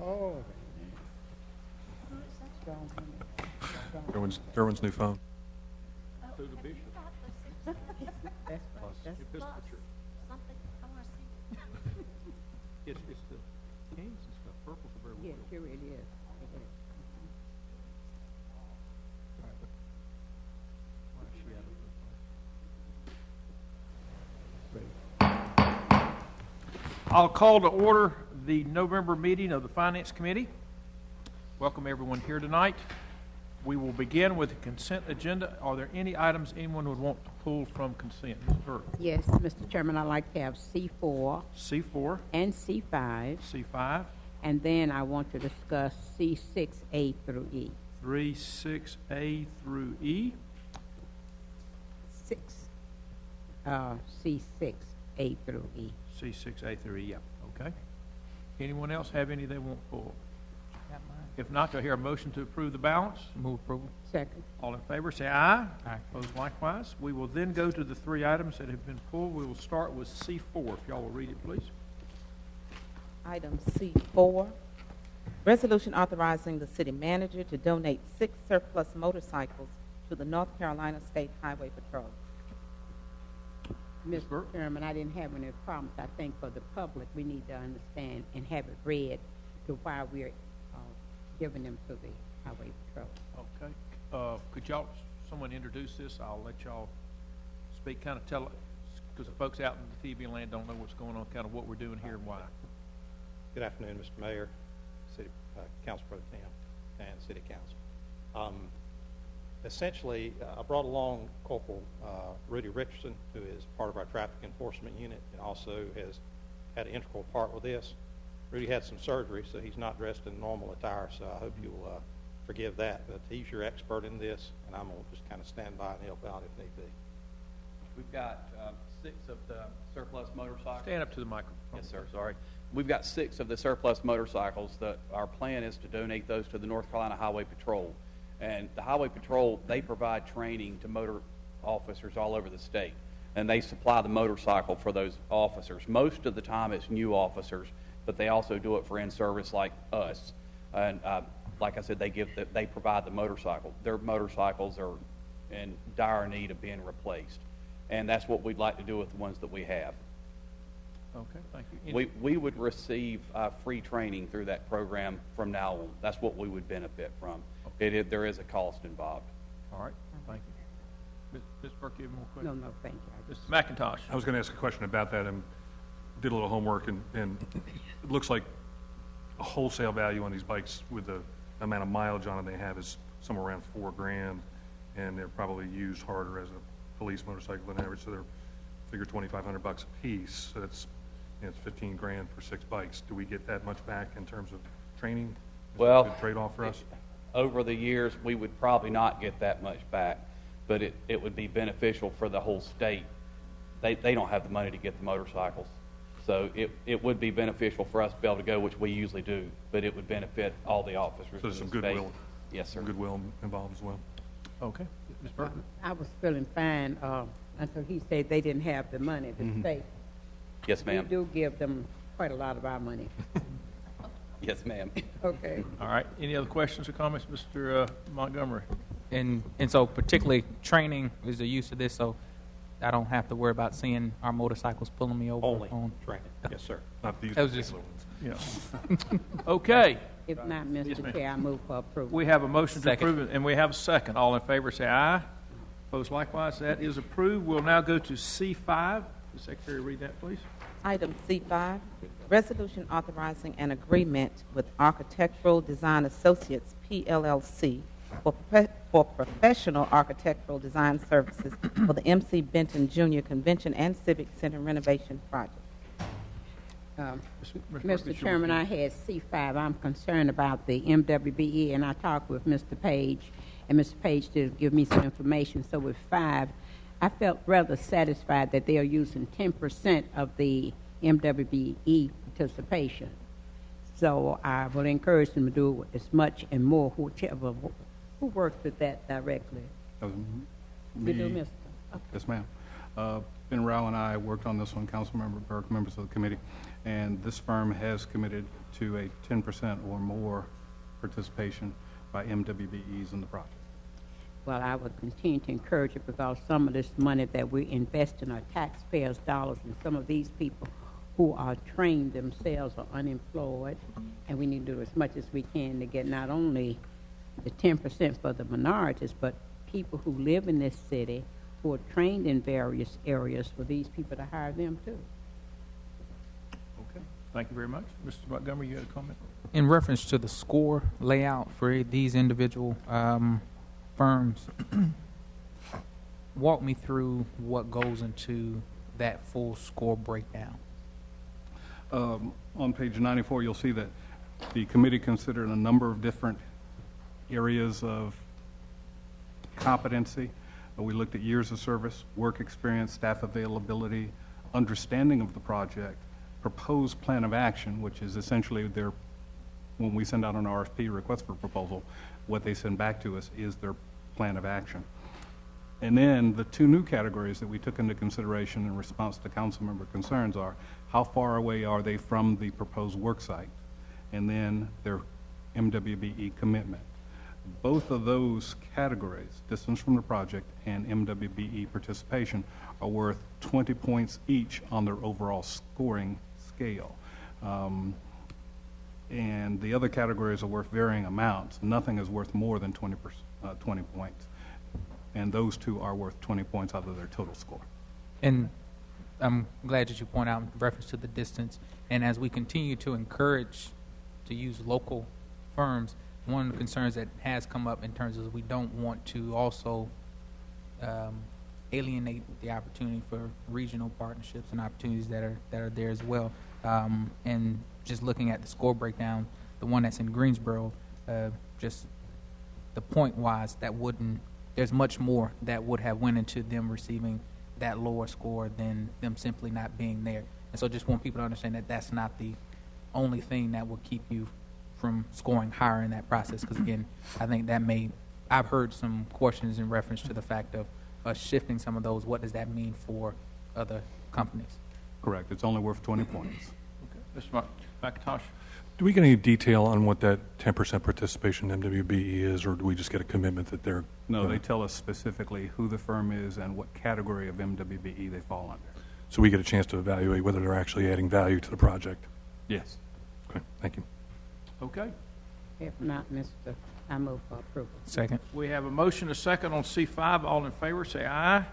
Oh. Derwin's new phone. To the bishop. That's right. That's Episcopal Church. Something, I want to see. It's the kings and stuff. Purple's a very yeah, well. sure it is. Why is she out of I'll call to order the November meeting of the Finance Committee. Welcome everyone here tonight. We will begin with the consent agenda. Are there any items anyone would want to pull from consent? Ms. Burke. Yes, Mr. Chairman, I'd like to have C4 C4, and C5, C5, and then I want to discuss C6A through E. 3, 6A through E. C6A through E. C6A through E, yeah. Okay. Anyone else have any they want pulled? If not, do I hear a motion to approve the balance? Move approval. Second. All in favor, say aye. Aye. Opposed likewise. We will then go to the three items that have been pulled. We will start with C4. If y'all will read it, please. Item C4, resolution authorizing the city manager to donate 6 surplus motorcycles to the North Carolina State Highway Patrol. Ms. Burke? Mr. Chairman, I didn't have any problems. I think for the public, we need to understand and have it read to why we're giving them to the Highway Patrol. Okay. Could y'all, someone introduce this? I'll let y'all speak, kind of tell it, because the folks out in the TV land don't know what's going on, kind of what we're doing here and why. Good afternoon, Mr. Mayor, City Council Pro Tem, and City Council. Essentially, I brought along Corporal Rudy Richardson, who is part of our traffic enforcement unit and also has had an integral part with this. Rudy had some surgery, so he's not dressed in normal attire, so I hope you'll forgive that. But he's your expert in this, and I'm going to just kind of stand by and help out if need be. We've got 6 of the surplus motorcycles. Stand up to the microphone. Yes, sir. Sorry. We've got 6 of the surplus motorcycles that our plan is to donate those to the North Carolina Highway Patrol. And the Highway Patrol, they provide training to motor officers all over the state. And they supply the motorcycle for those officers. Most of the time it's new officers, but they also do it for in-service like us. And like I said, they provide the motorcycle. Their motorcycles are in dire need of being replaced. And that's what we'd like to do with the ones that we have. Okay, thank you. We would receive free training through that program from now on. That's what we would benefit from. Okay. There is a cost involved. All right, thank you. Ms. Burke, you have more questions? No, thank you. Mr. McIntosh. I was going to ask a question about that and did a little homework, and it looks like a wholesale value on these bikes with the amount of mileage on it they have is somewhere around $4,000, and they're probably used harder as a police motorcycle than average, so they're figure $2,500 a piece. So that's it's $15,000 for 6 bikes. Do we get that much back in terms of training? Is Well, that a good trade-off for us? Over the years, we would probably not get that much back, but it would be beneficial for the whole state. They don't have the money to get the motorcycles. So it would be beneficial for us to be able to go, which we usually do, but it would benefit all the officers. So there's some in the state. goodwill. Yes, sir. Some goodwill involved as well. Okay. Ms. Burke? I was feeling fine until he said they didn't have the money to stay. Yes, ma'am. We do give them quite a lot of our money. Yes, ma'am. Okay. All right. Any other questions or comments, Mr. Montgomery? And so particularly training is the use of this, so I don't have to worry about seeing our motorcycles pulling me over. Only training. Yes, sir. Not these That was just- particular ones. Yeah. Okay. If not, Yes, Mr. ma'am. Chair, I move for approval. We have a motion to Second. approve it, and we have a second. All in favor, say aye. Opposed likewise. That is approved. We'll now go to C5. The Secretary, read that, please. Item C5, resolution authorizing an agreement with Architectural Design Associates, PLLC, for professional architectural design services for the MC Benton Jr. Convention and Civic Center renovation project. Mr. Chairman, I had C5. I'm concerned about the MWBE, and I talked with Mr. Page, and Mr. Page did give me some information. So with 5, I felt rather satisfied that they are using 10% of the MWBE participation. So I will encourage them to do as much and more, whichever, who works with that directly. You do, Mr.? Yes, ma'am. Ben Rao and I worked on this one, Councilmember Burke, members of the committee, and this firm has committed to a 10% or more participation by MWBEs in the project. Well, I would continue to encourage it because some of this money that we invest in are taxpayers' dollars, and some of these people who are trained themselves are unemployed, and we need to do as much as we can to get not only the 10% for the minorities, but people who live in this city who are trained in various areas for these people to hire them too. Okay, thank you very much. Mr. Montgomery, you had a comment? In reference to the score layout for these individual firms, walk me through what goes into that full score breakdown. On page 94, you'll see that the committee considered a number of different areas of competency. We looked at years of service, work experience, staff availability, understanding of the project, proposed plan of action, which is essentially when we send out an RFP, request for proposal, what they send back to us is their plan of action. And then the two new categories that we took into consideration in response to council member concerns are how far away are they from the proposed work site, and then their MWBE commitment. Both of those categories, distance from the project and MWBE participation, are worth 20 points each on their overall scoring scale. And the other categories are worth varying amounts. Nothing is worth more than 20 points. And those two are worth 20 points out of their total score. And I'm glad that you point out in reference to the distance. And as we continue to encourage to use local firms, one of the concerns that has come up in terms of we don't want to also alienate the opportunity for regional partnerships and opportunities that are there as well. And just looking at the score breakdown, the one that's in Greensboro, just the point-wise, there's much more that would have went into them receiving that lower score than them simply not being there. And so just want people to understand that that's not the only thing that will keep you from scoring higher in that process. Because again, I think I've heard some questions in reference to the fact of us shifting some of those. What does that mean for other companies? Correct. It's only worth 20 points. Okay. Mr. McIntosh? Do we get any detail on what that 10% participation MWBE is, or do we just get a commitment that they're... No, they tell us specifically who the firm is and what category of MWBE they fall under. So we get a chance to evaluate whether they're actually adding value to the project? Yes. Okay, thank you. Okay. If not, I move for approval. Second. We have a motion, a second on C5. All in favor, say aye.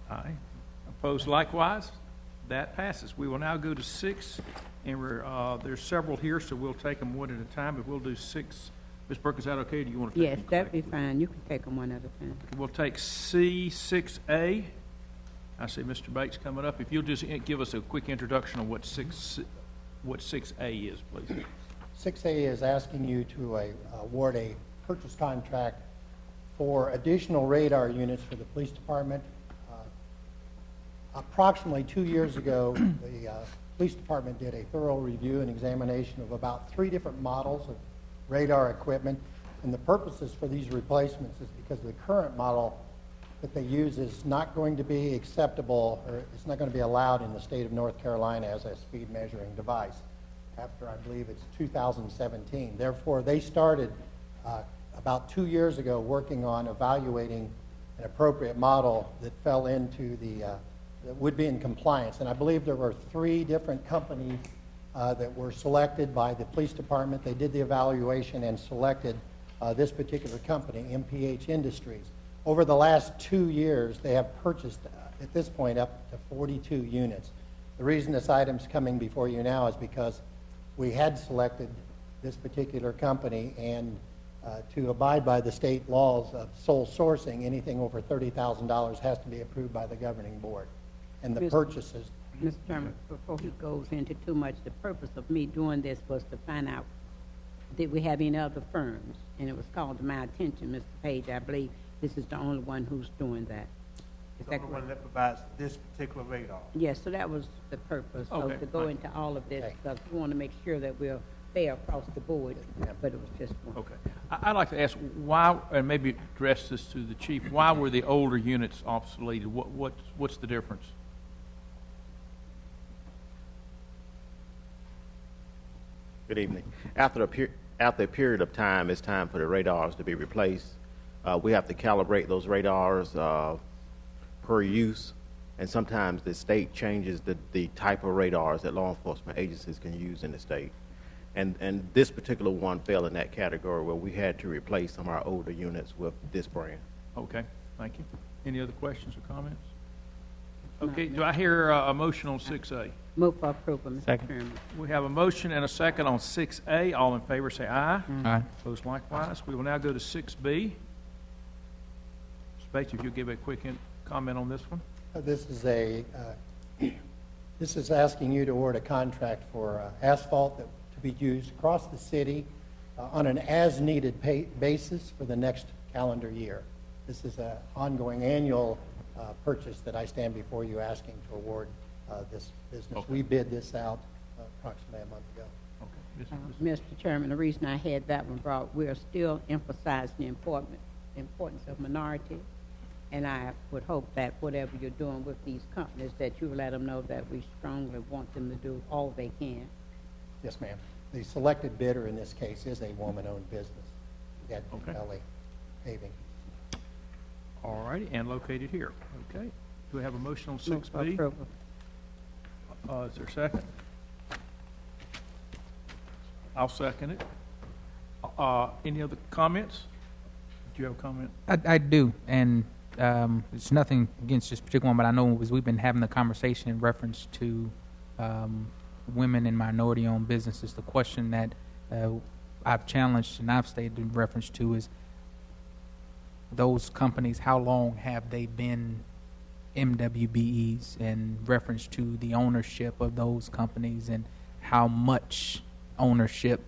Aye. Opposed likewise. That passes. We will now go to 6, and there's several here, so we'll take them one at a time, but we'll do 6. Ms. Burke, is that okay? Do you want to take Yes, them? that'd be fine. You can take them one at a time. We'll take C6A. I see Mr. Bates coming up. If you'll just give us a quick introduction on what 6A is, please. 6A is asking you to award a purchase contract for additional radar units for the police department. Approximately 2 years ago, the police department did a thorough review and examination of about 3 different models of radar equipment, and the purposes for these replacements is because the current model that they use is not going to be acceptable, or it's not going to be allowed in the state of North Carolina as a speed measuring device after, I believe, it's 2017. Therefore, they started about 2 years ago working on evaluating an appropriate model that fell into that would be in compliance. And I believe there were 3 different companies that were selected by the police department. They did the evaluation and selected this particular company, MPH Industries. Over the last 2 years, they have purchased, at this point, up to 42 units. The reason this item's coming before you now is because we had selected this particular company, and to abide by the state laws of sole sourcing, anything over $30,000 has to be approved by the governing board. And the purchases... Mr. Chairman, before he goes into too much, the purpose of me doing this was to find out, did we have any other firms? And it was called to my attention, Mr. Page, I believe this is the only one who's doing that. Is The only one that provides this particular radar. Yes, so that was the purpose, so Okay, to go fine. into all of this, Okay. because we want to make sure that we're fair across the board, but it was just one. Okay. I'd like to ask why, and maybe address this to the chief, why were the older units obsoleted? What's the difference? Good evening. After a period of time, it's time for the radars to be replaced. We have to calibrate those radars per use, and sometimes the state changes the type of radars that law enforcement agencies can use in the state. And this particular one fell in that category where we had to replace some of our older units with this brand. Okay, thank you. Any other questions or comments? Okay, do I hear a motion on 6A? Move for approval, Mr. Second. Chairman. We have a motion and a second on 6A. All in favor say aye. Aye. Opposed likewise. We will now go to 6B. Mr. Bates, if you'll give a quick comment on this one. This is asking you to award a contract for asphalt that to be used across the city on an as-needed basis for the next calendar year. This is an ongoing annual purchase that I stand before you asking to award this business. Okay. We bid this out approximately a month ago. Okay. Mr. Chairman, the reason I had that one brought, we are still emphasizing the importance of minority, and I would hope that whatever you're doing with these companies, that you let them know that we strongly want them to do all they can. Yes, ma'am. The selected bidder in this case is a woman-owned business. That Okay. LA Paving. All righty, and located here. Okay. Do we have a motion on Move for 6B? approval. Is there a second? I'll second it. Any other comments? Do you have a comment? I do, and it's nothing against this particular one, but I know as we've been having the conversation in reference to women and minority-owned businesses, the question that I've challenged and I've stated in reference to is those companies, how long have they been MWBEs in reference to the ownership of those companies, and how much ownership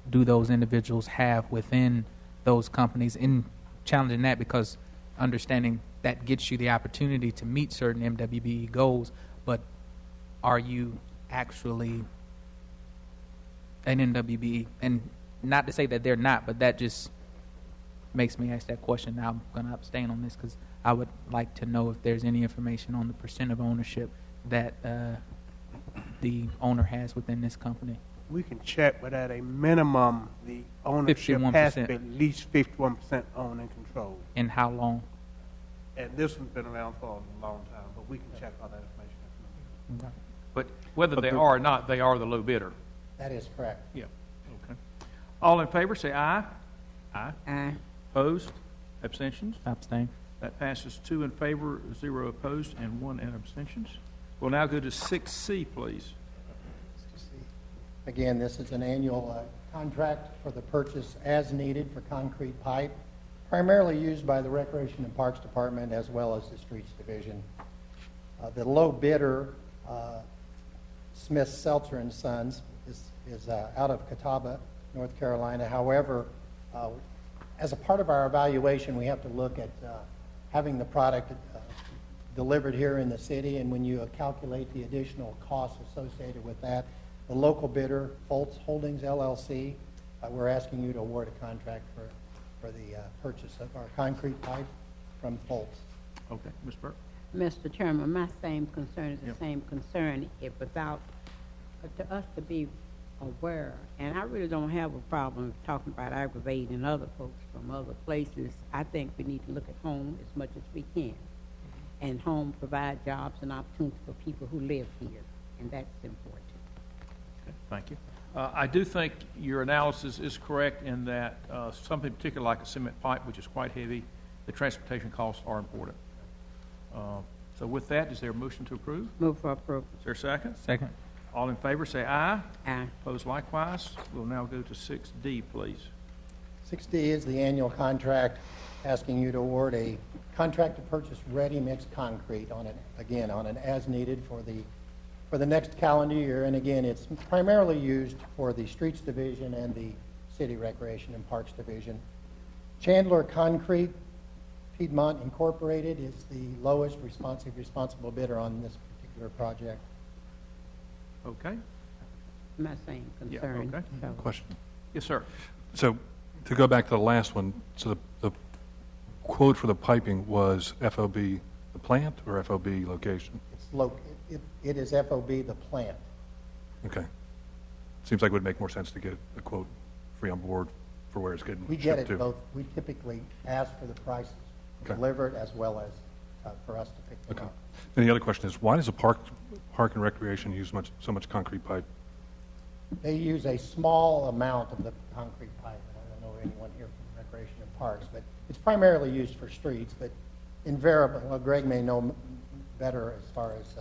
do those individuals have within those companies, in challenging that, because understanding that gets you the opportunity to meet certain MWBE goals, but are you actually an MWBE? And not to say that they're not, but that just makes me ask that question. Now I'm going to abstain on this because I would like to know if there's any information on the percent of ownership that the owner has within this company. We can check, but at a minimum, the ownership has to be at least 51% owned and controlled. And how long? And this one's been around for a long time, but we can check all that information. Okay. But whether they are or not, they are the low bidder. That is correct. Yeah. Okay. All in favor say aye. Aye. Aye. Opposed? Abstentions? Abstain. That passes 2 in favor, 0 opposed, and 1 in abstentions. We'll now go to 6C, please. Again, this is an annual contract for the purchase as needed for concrete pipe, primarily used by the Recreation and Parks Department as well as the Streets Division. The low bidder, Smith, Seltzer and Sons, is out of Catawba, North Carolina. However, as a part of our evaluation, we have to look at having the product delivered here in the city, and when you calculate the additional costs associated with that, the local bidder, Foltz Holdings LLC, we're asking you to award a contract for the purchase of our concrete pipe from Foltz. Okay. Ms. Burke? Mr. Chairman, my same concern is the same concern. If without, to us to be aware, and I really don't have a problem talking about aggravating other folks from other places. I think we need to look at home as much as we can. And home provide jobs and opportunities for people who live here, and that's important. Okay, thank you. I do think your analysis is correct in that something particular like a cement pipe, which is quite heavy, the transportation costs are important. So with that, is there a motion to approve? Move for approval. Is there a second? Second. All in favor say aye. Aye. Opposed likewise. We'll now go to 6D, please. 6D is the annual contract asking you to award a contract to purchase ready-mix concrete on an as-needed for the next calendar year. And again, it's primarily used for the Streets Division and the City Recreation and Parks Division. Chandler Concrete, Piedmont Incorporated, is the lowest responsible bidder on this particular project. Okay. My same concern. okay. So, Question. Yes, sir. So To go back to the last one, so the quote for the piping was FOB the plant or FOB location? It is FOB the plant. Okay. Seems like it would make more sense to get a quote free on board for where it's getting We get shipped it to. both. We typically ask for the prices Okay. delivered as well as for us to pick them Okay. up. And the other question is, why does a park and recreation use so much concrete pipe? They use a small amount of the concrete pipe. I don't know anyone here from Recreation and Parks, but it's primarily used for streets, but invariably, well, Greg may know better as far as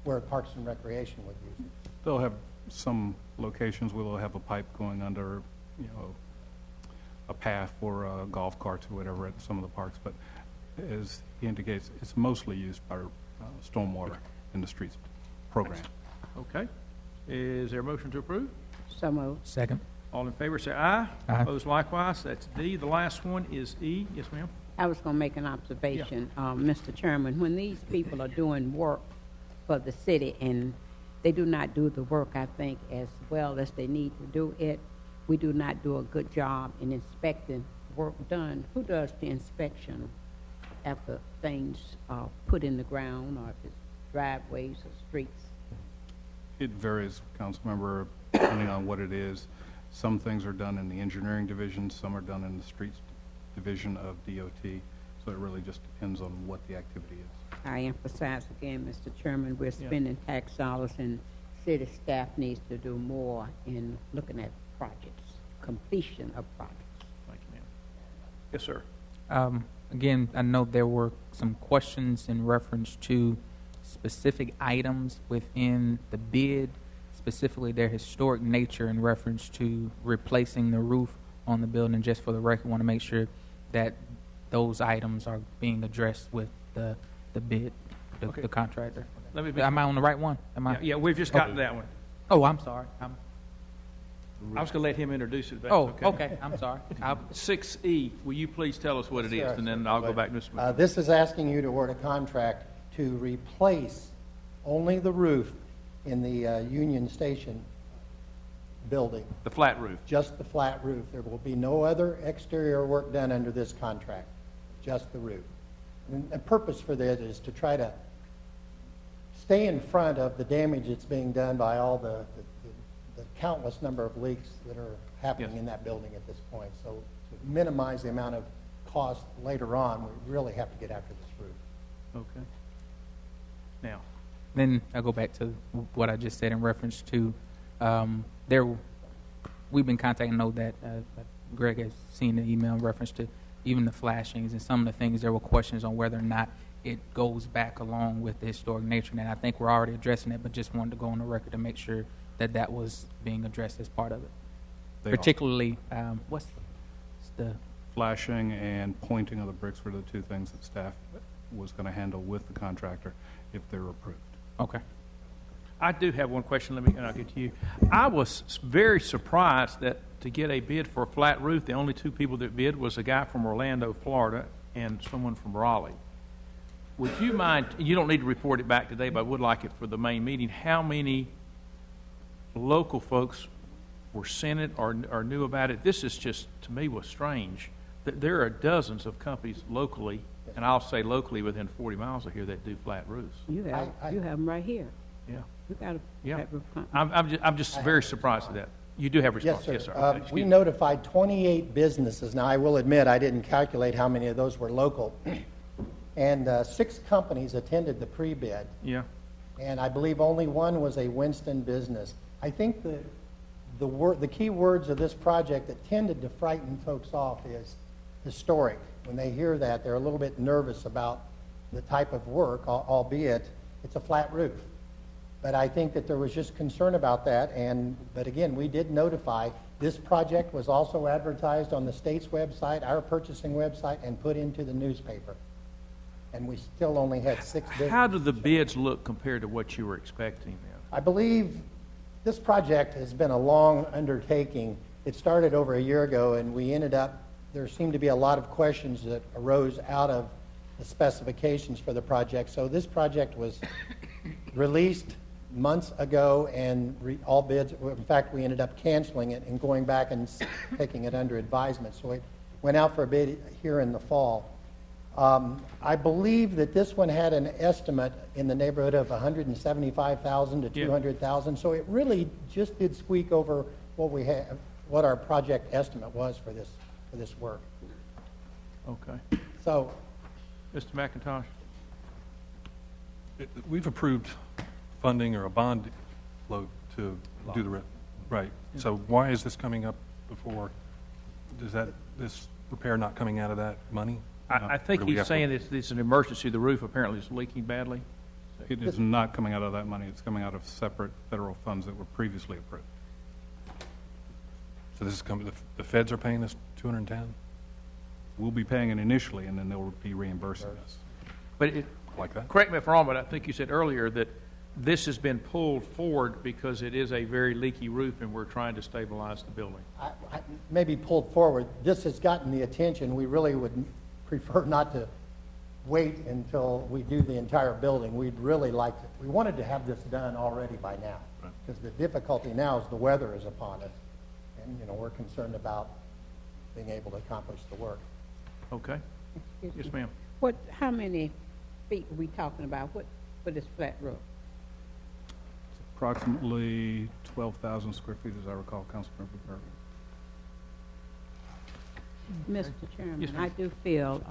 where Parks and Recreation would use it. They'll have some locations where they'll have a pipe going under, a path for golf carts or whatever at some of the parks, but as he indicates, it's mostly used by stormwater in the streets program. Okay. Is there a motion to approve? So moved. Second. All in favor say aye. Aye. Opposed likewise. That's D. The last one is E. Yes, ma'am. I was going to make an observation, Mr. Chairman. When these people are doing work for the city and they do not do the work, I think, as well as they need to do it, we do not do a good job in inspecting work done. Who does the inspection after things are put in the ground, or if it's driveways or streets? It varies, Councilmember, depending on what it is. Some things are done in the engineering division, some are done in the streets division of DOT, so it really just depends on what the activity is. I emphasize again, Mr. Chairman, we're spending tax dollars, and city staff needs to do more in looking at projects, completion of projects. Thank you, ma'am. Yes, sir. Again, I know there were some questions in reference to specific items within the bid, specifically their historic nature in reference to replacing the roof on the building. Just for the record, want to make sure that those items are being addressed with the bid, the contractor. Let me be, Am I on the right one? Am I? yeah, we've just gotten to that one. Oh, I'm sorry. I was going to let him introduce it. if that's Oh, okay. I'm sorry. 6E, will you please tell us what it is, Sure, and then sure. I'll go back to Mr. McCoy. This is asking you to award a contract to replace only the roof in the Union Station building, The flat roof. just the flat roof. There will be no other exterior work done under this contract, just the roof. And the purpose for that is to try to stay in front of the damage that's being done by all the countless number of leaks that are happening Yes. in that building at this point. So to minimize the amount of cost later on, we really have to get after this roof. Okay. Now, Then I'll go back to what I just said in reference to we've been contacting, know that Greg has seen the email in reference to even the flashings and some of the things. There were questions on whether or not it goes back along with the historic nature, and I think we're already addressing it, but just wanted to go on the record to make sure that that was being addressed as part of it. They are. Particularly, what's the Flashing and pointing of the bricks were the two things that staff was going to handle with the contractor if they're approved. okay. I do have one question, and I'll get to you. I was very surprised that to get a bid for a flat roof, the only two people that bid was a guy from Orlando, Florida, and someone from Raleigh. Would you mind, you don't need to report it back today, but I would like it for the main meeting, how many local folks were sent it or knew about it? This is just, to me, was strange. There are dozens of companies locally, and I'll say locally within 40 miles of here, that do flat roofs. You have them right here. Yeah. You got a Yeah. flat roof company. I'm just very surprised at that. You do have response? Yes, sir. Okay, We excuse me. notified 28 businesses. Now, I will admit, I didn't calculate how many of those were local. And 6 companies attended the pre-bid. Yeah. And I believe only one was a Winston business. I think the key words of this project that tended to frighten folks off is historic. When they hear that, they're a little bit nervous about the type of work, albeit it's a flat roof. But I think that there was just concern about that, but again, we did notify. This project was also advertised on the state's website, our purchasing website, and put into the newspaper. And we still only had 6 bids. How do the bids look compared to what you were expecting then? I believe this project has been a long undertaking. It started over a year ago, and there seemed to be a lot of questions that arose out of the specifications for the project. So this project was released months ago, and all bids, in fact, we ended up canceling it and going back and taking it under advisement. So it went out for a bid here in the fall. I believe that this one had an estimate in the neighborhood of $175,000 to $200,000. So it really just did squeak over what our project estimate was for this work. Okay. So, Mr. McIntosh? We've approved funding or a bond float to do the right. So why is this coming up before? Is this repair not coming out of that money? I think he's saying it's an emergency. The roof apparently is leaking badly. It is not coming out of that money. It's coming out of separate federal funds that were previously approved. So this is coming. The feds are paying this $210. We'll be paying it initially, and then they'll be reimbursing us. But like that. Correct me if I'm wrong, but I think you said earlier that this has been pulled forward because it is a very leaky roof, and we're trying to stabilize the building. maybe pulled forward. This has gotten the attention. We really would prefer not to wait until we do the entire building. We'd really like to. We wanted to have this done already by now, because the difficulty now is the weather is upon us, and we're concerned about being able to accomplish the work. Okay. Yes, ma'am. How many feet are we talking about? What for this flat roof? It's approximately 12,000 square feet, as I recall, Councilmember Bergen. Mr. Chairman, Yes, ma'am. I do feel,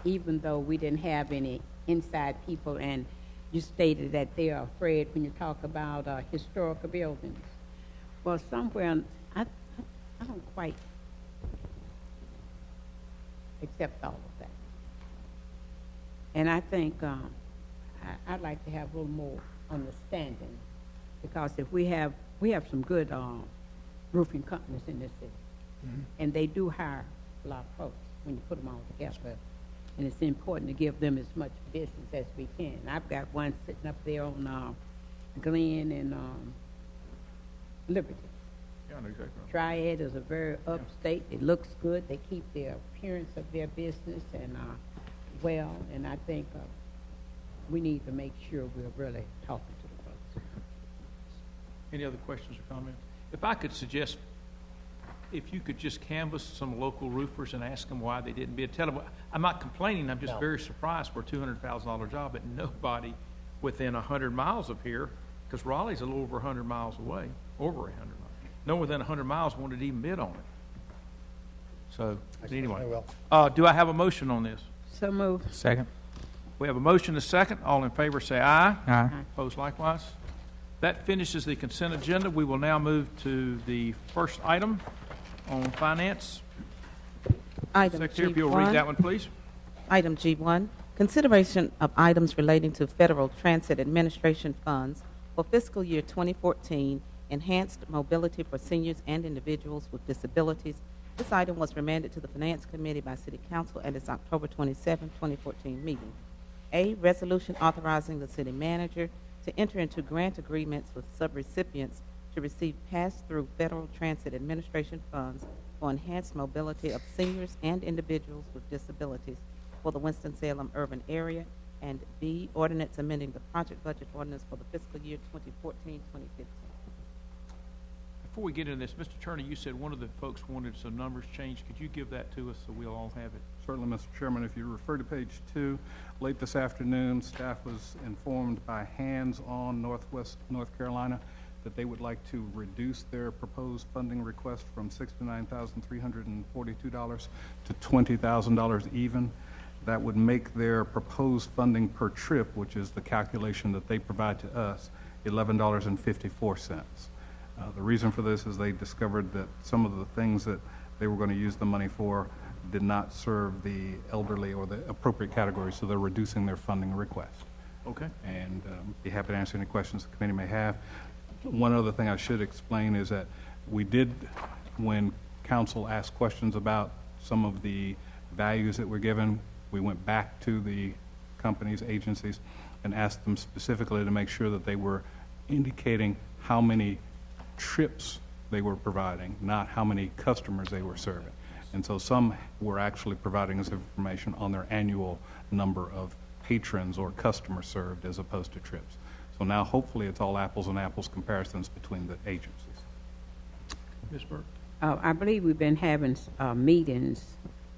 even though we didn't have any inside people, and you stated that they are afraid when you talk about historical buildings. Well, somewhere, I don't quite accept all of that. And I think I'd like to have a little more understanding, because if we have some good roofing companies in this city, and they do hire a lot of folks when you put them all together. Yes, ma'am. And it's important to give them as much business as we can. I've got one sitting up there on Glen and Liberty. Yeah, I know exactly. Triad is a very upstate. It looks good. They keep the appearance of their business and well. And I think we need to make sure we're really talking to the folks. Any other questions or comments? If I could suggest, if you could just canvass some local roofers and ask them why they didn't bid. Tell them, I'm not complaining, I'm just very surprised for a $200,000 job, but nobody within 100 miles of here, because Raleigh's a little over 100 miles away, over 100 miles. No one within 100 miles wanted to even bid on it. So, anyway. Do I have a motion on this? So moved. Second. We have a motion and a second. All in favor say aye. Aye. Opposed likewise. That finishes the consent agenda. We will now move to the first item on finance. Item Secretary, if G1. you'll read that one, please. Item G1, consideration of items relating to Federal Transit Administration funds for fiscal year 2014, enhanced mobility for seniors and individuals with disabilities. This item was remanded to the Finance Committee by City Council at its October 27, 2014 meeting. A, resolution authorizing the city manager to enter into grant agreements with subrecipients to receive pass-through Federal Transit Administration funds for enhanced mobility of seniors and individuals with disabilities for the Winston-Salem urban area, and B, ordinance amending the project budget ordinance for the fiscal year 2014-2015. Before we get into this, Mr. Turner, you said one of the folks wanted some numbers changed. Could you give that to us so we'll all have it? Certainly, Mr. Chairman. If you refer to page 2, late this afternoon, staff was informed by Hands On Northwest North Carolina that they would like to reduce their proposed funding request from $69,342 to $20,000 even. That would make their proposed funding per trip, which is the calculation that they provide to us, $11.54. The reason for this is they discovered that some of the things that they were going to use the money for did not serve the elderly or the appropriate categories, so they're reducing their funding request. Okay. And be happy to answer any questions the committee may have. One other thing I should explain is that we did, when council asked questions about some of the values that were given, we went back to the companies, agencies, and asked them specifically to make sure that they were indicating how many trips they were providing, not how many customers they were serving. And so some were actually providing us information on their annual number of patrons or customers served as opposed to trips. So now hopefully it's all apples and apples comparisons between the agencies. Ms. Burke? I believe we've been having meetings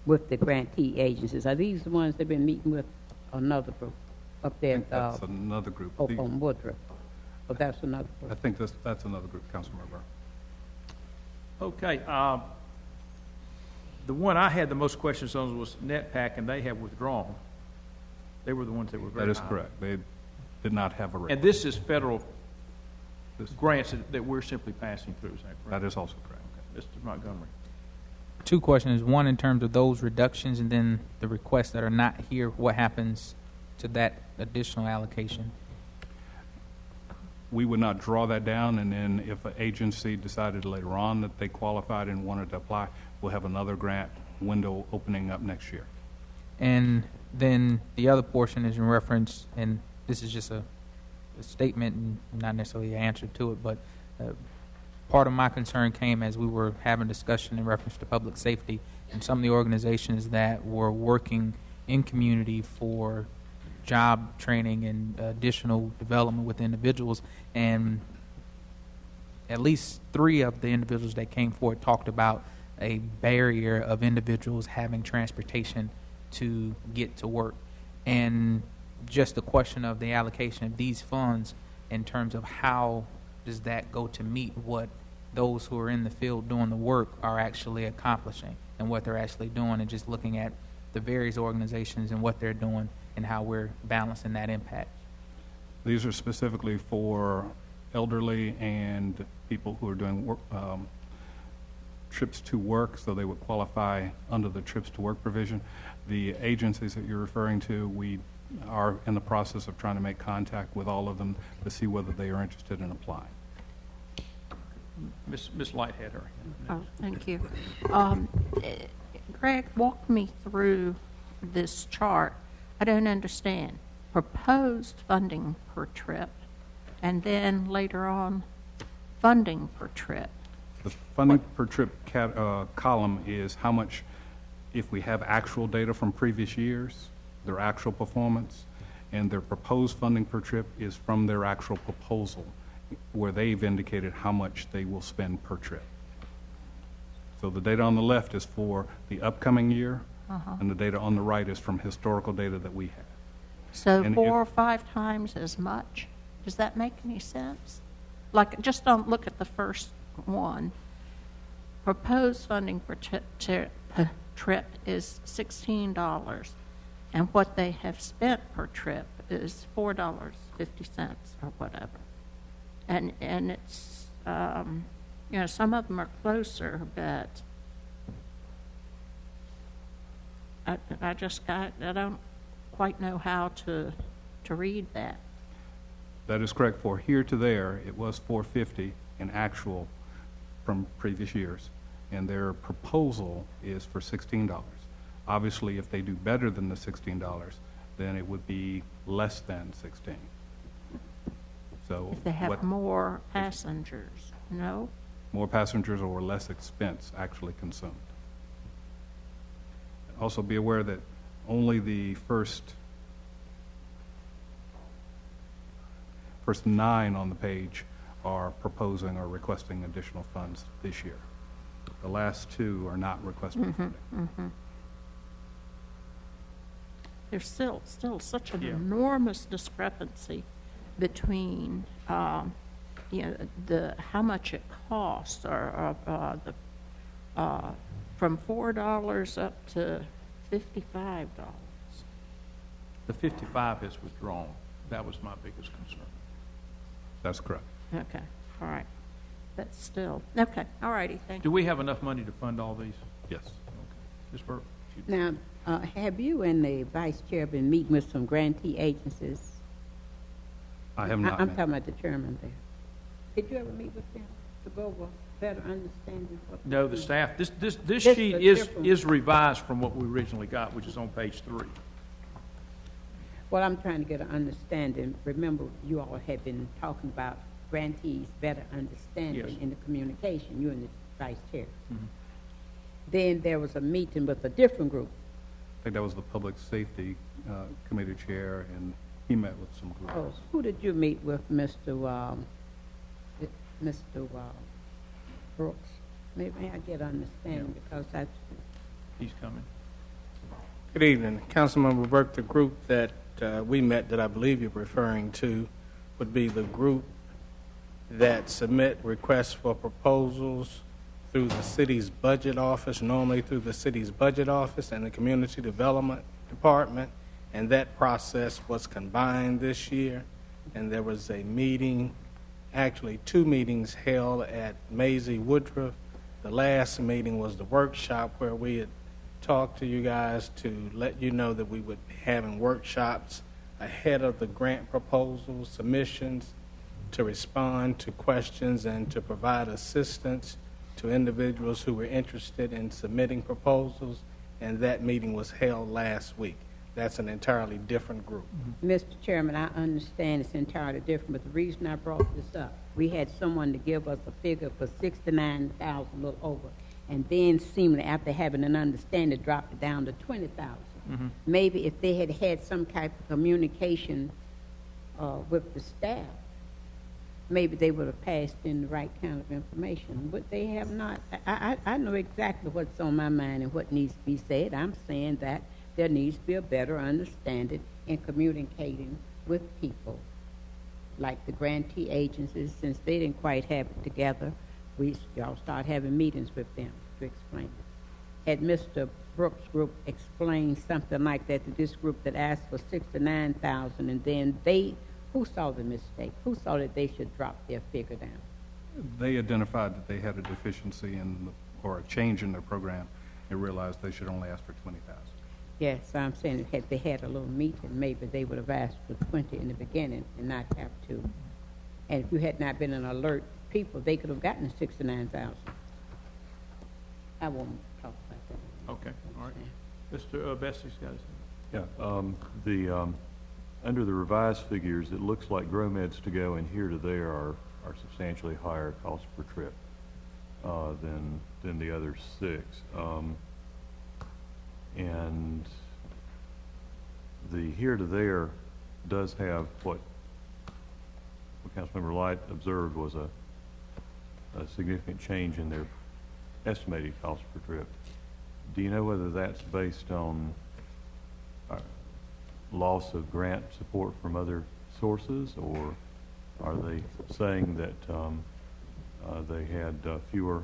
with the grantee agencies. Are these the ones they've been meeting with another group up I there? think that's another group. On Woodruff. Oh, that's another group. I think that's another group, Councilmember Burke. Okay, the one I had the most questions on was NetPAC, and they have withdrawn. They were the ones that were very That is high. correct. They did not have a record. And this is federal grants that we're simply passing through, is that correct? That is also correct. Okay. Mr. Montgomery. Two questions. One, in terms of those reductions, and then the requests that are not here, what happens to that additional allocation? We would not draw that down, and then if an agency decided later on that they qualified and wanted to apply, we'll have another grant window opening up next year. And then the other portion is in reference, and this is just a statement and not necessarily an answer to it, but part of my concern came as we were having discussion in reference to public safety and some of the organizations that were working in community for job training and additional development with individuals, and at least 3 of the individuals that came forward talked about a barrier of individuals having transportation to get to work. And just the question of the allocation of these funds in terms of how does that go to meet what those who are in the field doing the work are actually accomplishing and what they're actually doing, and just looking at the various organizations and what they're doing and how we're balancing that impact. These are specifically for elderly and people who are doing work, trips to work, so they would qualify under the trips to work provision. The agencies that you're referring to, we are in the process of trying to make contact with all of them to see whether they are interested in applying. Ms. Lightheader. Oh, thank you. Greg, walk me through this chart. I don't understand. Proposed funding per trip, and then later on, funding per trip. The funding per trip column is how much, if we have actual data from previous years, their actual performance, and their proposed funding per trip is from their actual proposal, where they've indicated how much they will spend per trip. So the data on the left is for the upcoming year, and the data on the right is from historical data that we have. So And 4 or 5 times as much? Does that make any sense? Like, just don't look at the first one. Proposed funding per trip is $16, and what they have spent per trip is $4.50 or whatever. And it's, you know, some of them are closer, but I don't quite know how to read that. That is correct. For here to there, it was $4.50 in actual from previous years, and their proposal is for $16. Obviously, if they do better than the $16, then it would be less than $16. So If they have more passengers, no? more passengers or less expense actually consumed. Also be aware that only the first 9 on the page are proposing or requesting additional funds this year. The last 2 are not requesting funding. There's still such an enormous discrepancy between, you know, how much it costs, or from $4 up to $55. The 55 is withdrawn. That was my biggest concern. That's correct. Okay, all right. But still, okay, all righty, thank Do you. we have enough money to fund all these? Yes. Ms. Burke? Now, have you and the vice chair been meeting with some grantee agencies? I have not. I'm ma'am. talking about the chairman there. Did you ever meet with them to go over better understanding? No, the staff, this This sheet is different. is revised from what we originally got, which is on page 3. Well, I'm trying to get an understanding. Remember, you all had been talking about grantees better understanding Yes. in the communication, you and the vice chair. Mhm. Then there was a meeting with a different group. I think that was the Public Safety Committee Chair and He met with some groups. Oh, who did you meet with, Mr. Brooks? Maybe I get understanding because that's He's coming. Good evening. Councilmember Burke, the group that we met that I believe you're referring to would be the group that submit requests for proposals through the city's budget office, normally through the city's budget office and the community development department. And that process was combined this year. And there was a meeting, actually 2 meetings held at Maisie Woodruff. The last meeting was the workshop where we had talked to you guys to let you know that we would be having workshops ahead of the grant proposal submissions to respond to questions and to provide assistance to individuals who were interested in submitting proposals, and that meeting was held last week. That's an entirely different group. Mr. Chairman, I understand it's entirely different, but the reason I brought this up, we had someone to give us a figure for 69,000, a little over, and then seemingly after having an understanding, dropped it down to 20,000. Maybe if they had had some type of communication with the staff, maybe they would have passed in the right kind of information, but they have not. I know exactly what's on my mind and what needs to be said. I'm saying that there needs to be a better understanding in communicating with people, like the grantee agencies. Since they didn't quite have it together, y'all start having meetings with them to explain it. Had Mr. Brooks' group explained something like that to this group that asked for 69,000, and then who saw the mistake? Who saw that they should drop their figure down? They identified that they had a deficiency or a change in their program and realized they should only ask for 20,000. Yes, I'm saying that had they had a little meeting, maybe they would have asked for 20 in the beginning and not have to. And if you had not been an alert people, they could have gotten 69,000. I won't talk about that. Okay, all right. Mr. Bessie's got his. Yeah, under the revised figures, it looks like GrowMeds to go and here to there are substantially higher cost per trip than the other 6. And the here to there does have what Councilmember Light observed was a significant change in their estimated cost per trip. Do you know whether that's based on loss of grant support from other sources, or are they saying that they had fewer,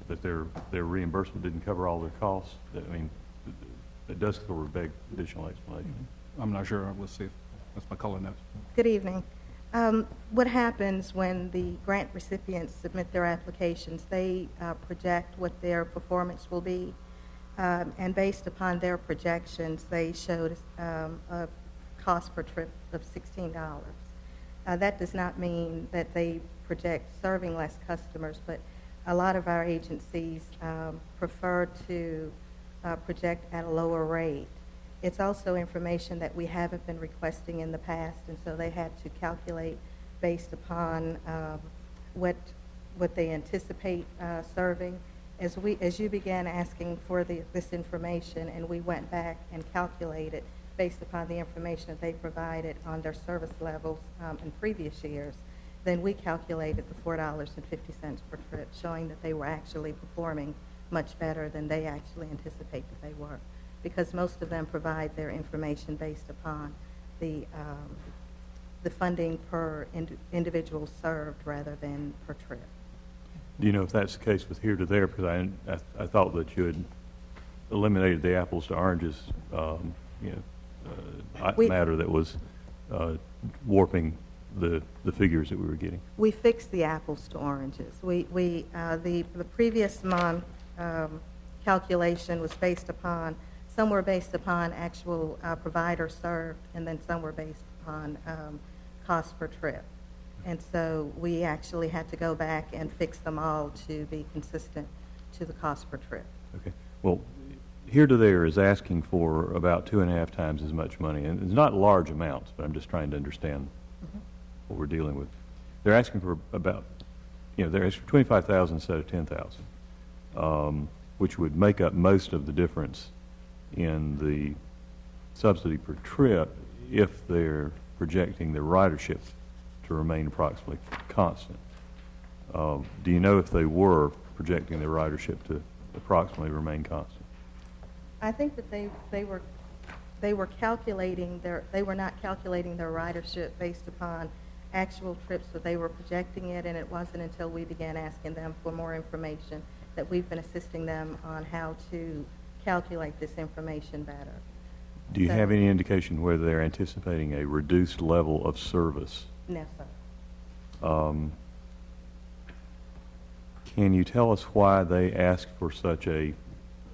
that their reimbursement didn't cover all their costs? I mean, it does sort of beg additional explanation. I'm not sure. We'll see. That's my color notes. Good evening. What happens when the grant recipients submit their applications? They project what their performance will be, and based upon their projections, they showed a cost per trip of $16. That does not mean that they project serving less customers, but a lot of our agencies prefer to project at a lower rate. It's also information that we haven't been requesting in the past, and so they had to calculate based upon what they anticipate serving. As you began asking for this information, and we went back and calculated based upon the information that they provided on their service levels in previous years, then we calculated the $4.50 per trip, showing that they were actually performing much better than they actually anticipate that they were, because most of them provide their information based upon the funding per individual served rather than per trip. Do you know if that's the case with here to there? Because I thought that you had eliminated the apples to oranges matter that was warping the figures that we were getting. We fixed the apples to oranges. The previous month calculation was some were based upon actual provider served, and then some were based upon cost per trip. And so we actually had to go back and fix them all to be consistent to the cost per trip. Okay. Well, here to there is asking for about 2.5 times as much money, and it's not large amounts, but I'm just trying to understand what we're dealing with. They're asking for about, they're asking for 25,000 instead of 10,000, which would make up most of the difference in subsidy per trip if they're projecting their ridership to remain approximately constant. Do you know if they were projecting their ridership to approximately remain constant? I think that they were calculating they were not calculating their ridership based upon actual trips, but they were projecting it, and it wasn't until we began asking them for more information that we've been assisting them on how to calculate this information better. Do you have any indication whether they're anticipating a reduced level of service? No, sir. Can you tell us why they asked for such a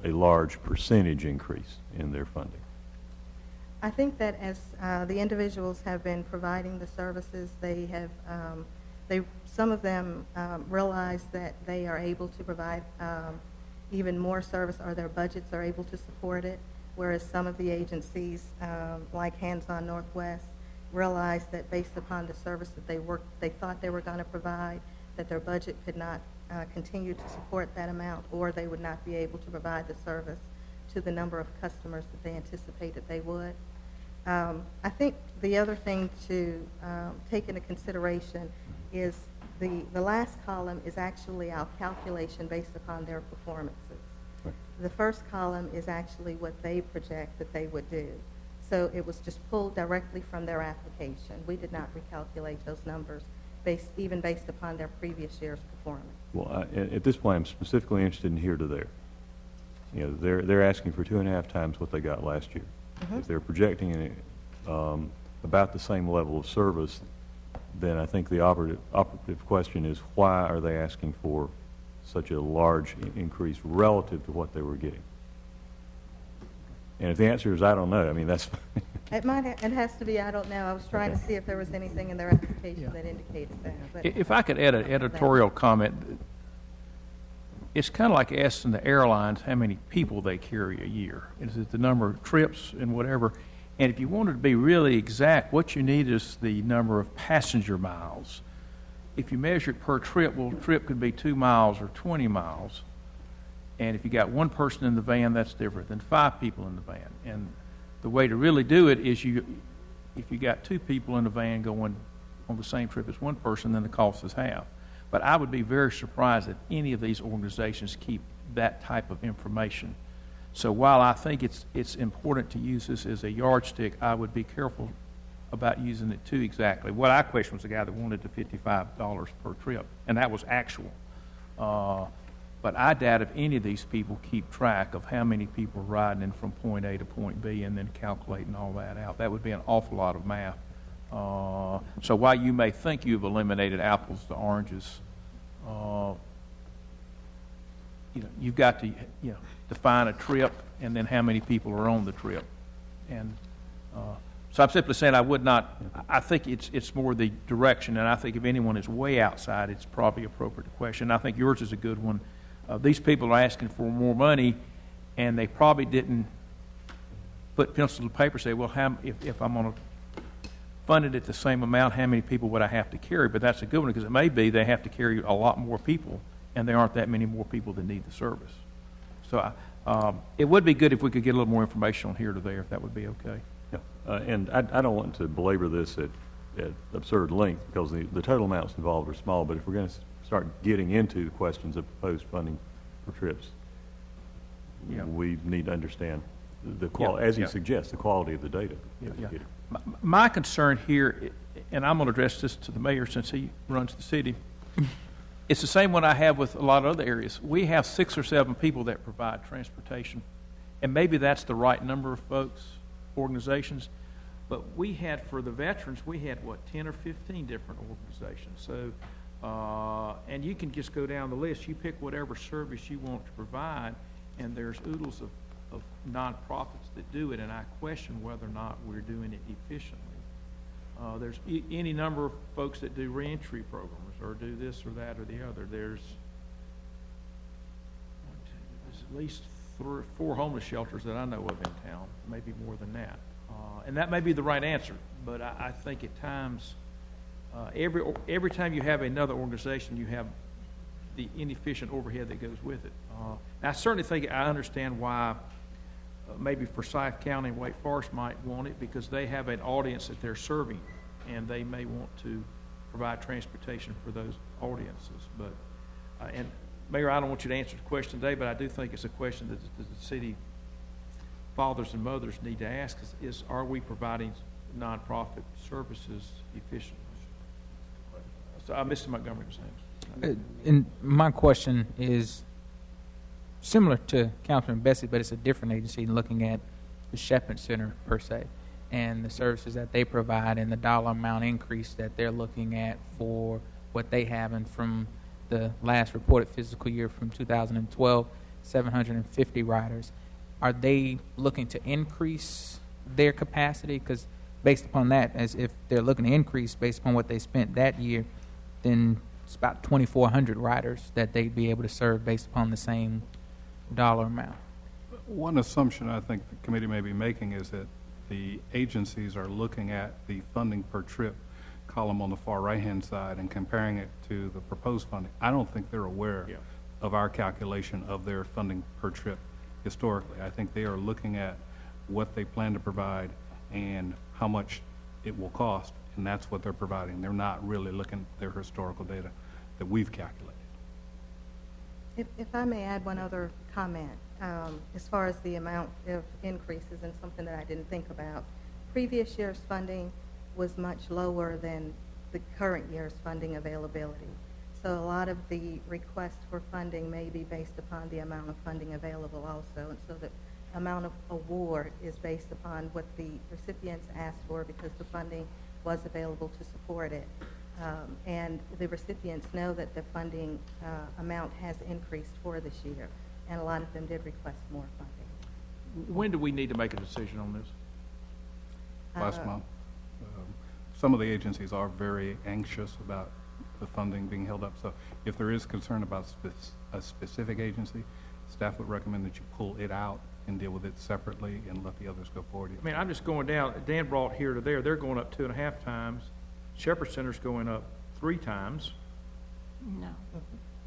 large percentage increase in their funding? I think that as the individuals have been providing the services, they have, some of them realize that they are able to provide even more service, or their budgets are able to support it, whereas some of the agencies, like Hands On Northwest, realized that based upon the service that they thought they were going to provide, that their budget could not continue to support that amount, or they would not be able to provide the service to the number of customers that they anticipated they would. I think the other thing to take into consideration is the last column is actually our calculation based upon their performances. Right. The first column is actually what they project that they would do. So it was just pulled directly from their application. We did not recalculate those numbers even based upon their previous year's performance. Well, at this point, I'm specifically interested in here to there. You know, they're asking for 2.5 times what they got last year. Mm-hmm. If they're projecting about the same level of service, then I think the operative question is, why are they asking for such a large increase relative to what they were getting? And if the answer is I don't know, I mean, that's it has to be I don't know. I was trying to see if there was anything in their application that indicated that. But If I could add an editorial comment, it's kind of like asking the airlines how many people they carry a year. Is it the number of trips and whatever? And if you wanted to be really exact, what you need is the number of passenger miles. If you measure it per trip, well, a trip could be 2 miles or 20 miles. And if you got one person in the van, that's different than 5 people in the van. And the way to really do it is if you got 2 people in the van going on the same trip as one person, then the cost is half. But I would be very surprised that any of these organizations keep that type of information. So while I think it's important to use this as a yardstick, I would be careful about using it too exactly. What I questioned was the guy that wanted the $55 per trip, and that was actual. But I doubt if any of these people keep track of how many people are riding in from point A to point B and then calculating all that out. That would be an awful lot of math. So while you may think you've eliminated apples to oranges, you've got to define a trip and then how many people are on the trip. And so I'm simply saying I would not. I think it's more the direction, and I think if anyone is way outside, it's probably appropriate to question. I think yours is a good one. These people are asking for more money, and they probably didn't put pencil to paper and say, well, if I'm going to fund it at the same amount, how many people would I have to carry? But that's a good one, because it may be they have to carry a lot more people, and there aren't that many more people that need the service. So it would be good if we could get a little more information on here to there, if that would be okay. Yeah. And I don't want to belabor this at absurd length, because the total amounts involved are small, but if we're going to start getting into the questions of proposed funding for trips, we need to understand the quality, as you suggest, the quality of the data. My concern here, and I'm going to address this to the mayor since he runs the city, it's the same one I have with a lot of other areas. We have 6 or 7 people that provide transportation, and maybe that's the right number of folks, organizations, but we had, for the veterans, we had, 10 or 15 different organizations. So, and you can just go down the list. You pick whatever service you want to provide, and there's oodles of nonprofits that do it, and I question whether or not we're doing it efficiently. There's any number of folks that do reentry programs or do this or that or the other. There's at least 3 or 4 homeless shelters that I know of in town, maybe more than that. And that may be the right answer, but I think at times, every time you have another organization, you have the inefficient overhead that goes with it. I certainly think I understand why maybe Forsyth County and Wake Forest might want it because they have an audience that they're serving, and they may want to provide transportation for those audiences. But, and Mayor, I don't want you to answer the question today, but I do think it's a question that the city fathers and mothers need to ask is are we providing nonprofit services efficiently? So, Mr. Montgomery was saying. And my question is similar to Councilman Bessie, but it's a different agency looking at the Shepherd Center per se and the services that they provide and the dollar amount increase that they're looking at for what they have. And from the last reported fiscal year from 2012, 750 riders. Are they looking to increase their capacity? Because based upon that, as if they're looking to increase based upon what they spent that year, then it's about 2,400 riders that they'd be able to serve based upon the same dollar amount. One assumption I think the committee may be making is that the agencies are looking at the funding per trip column on the far right-hand side and comparing it to the proposed funding. I don't think they're aware of our calculation of their funding per trip historically. I think they are looking at what they plan to provide and how much it will cost, and that's what they're providing. They're not really looking at their historical data that we've calculated. If I may add one other comment, as far as the amount of increases and something that I didn't think about, previous year's funding was much lower than the current year's funding availability. So a lot of the requests for funding may be based upon the amount of funding available also, and so the amount of award is based upon what the recipients asked for because the funding was available to support it. And the recipients know that the funding amount has increased for this year, and a lot of them did request more funding. When do we need to make a decision on this? Last month. Some of the agencies are very anxious about the funding being held up. So if there is concern about a specific agency, staff would recommend that you pull it out and deal with it separately and let the others go forward. I mean, I'm just going down. Dan brought here to there. They're going up 2.5 times. Shepherd Center's going up 3 times. No.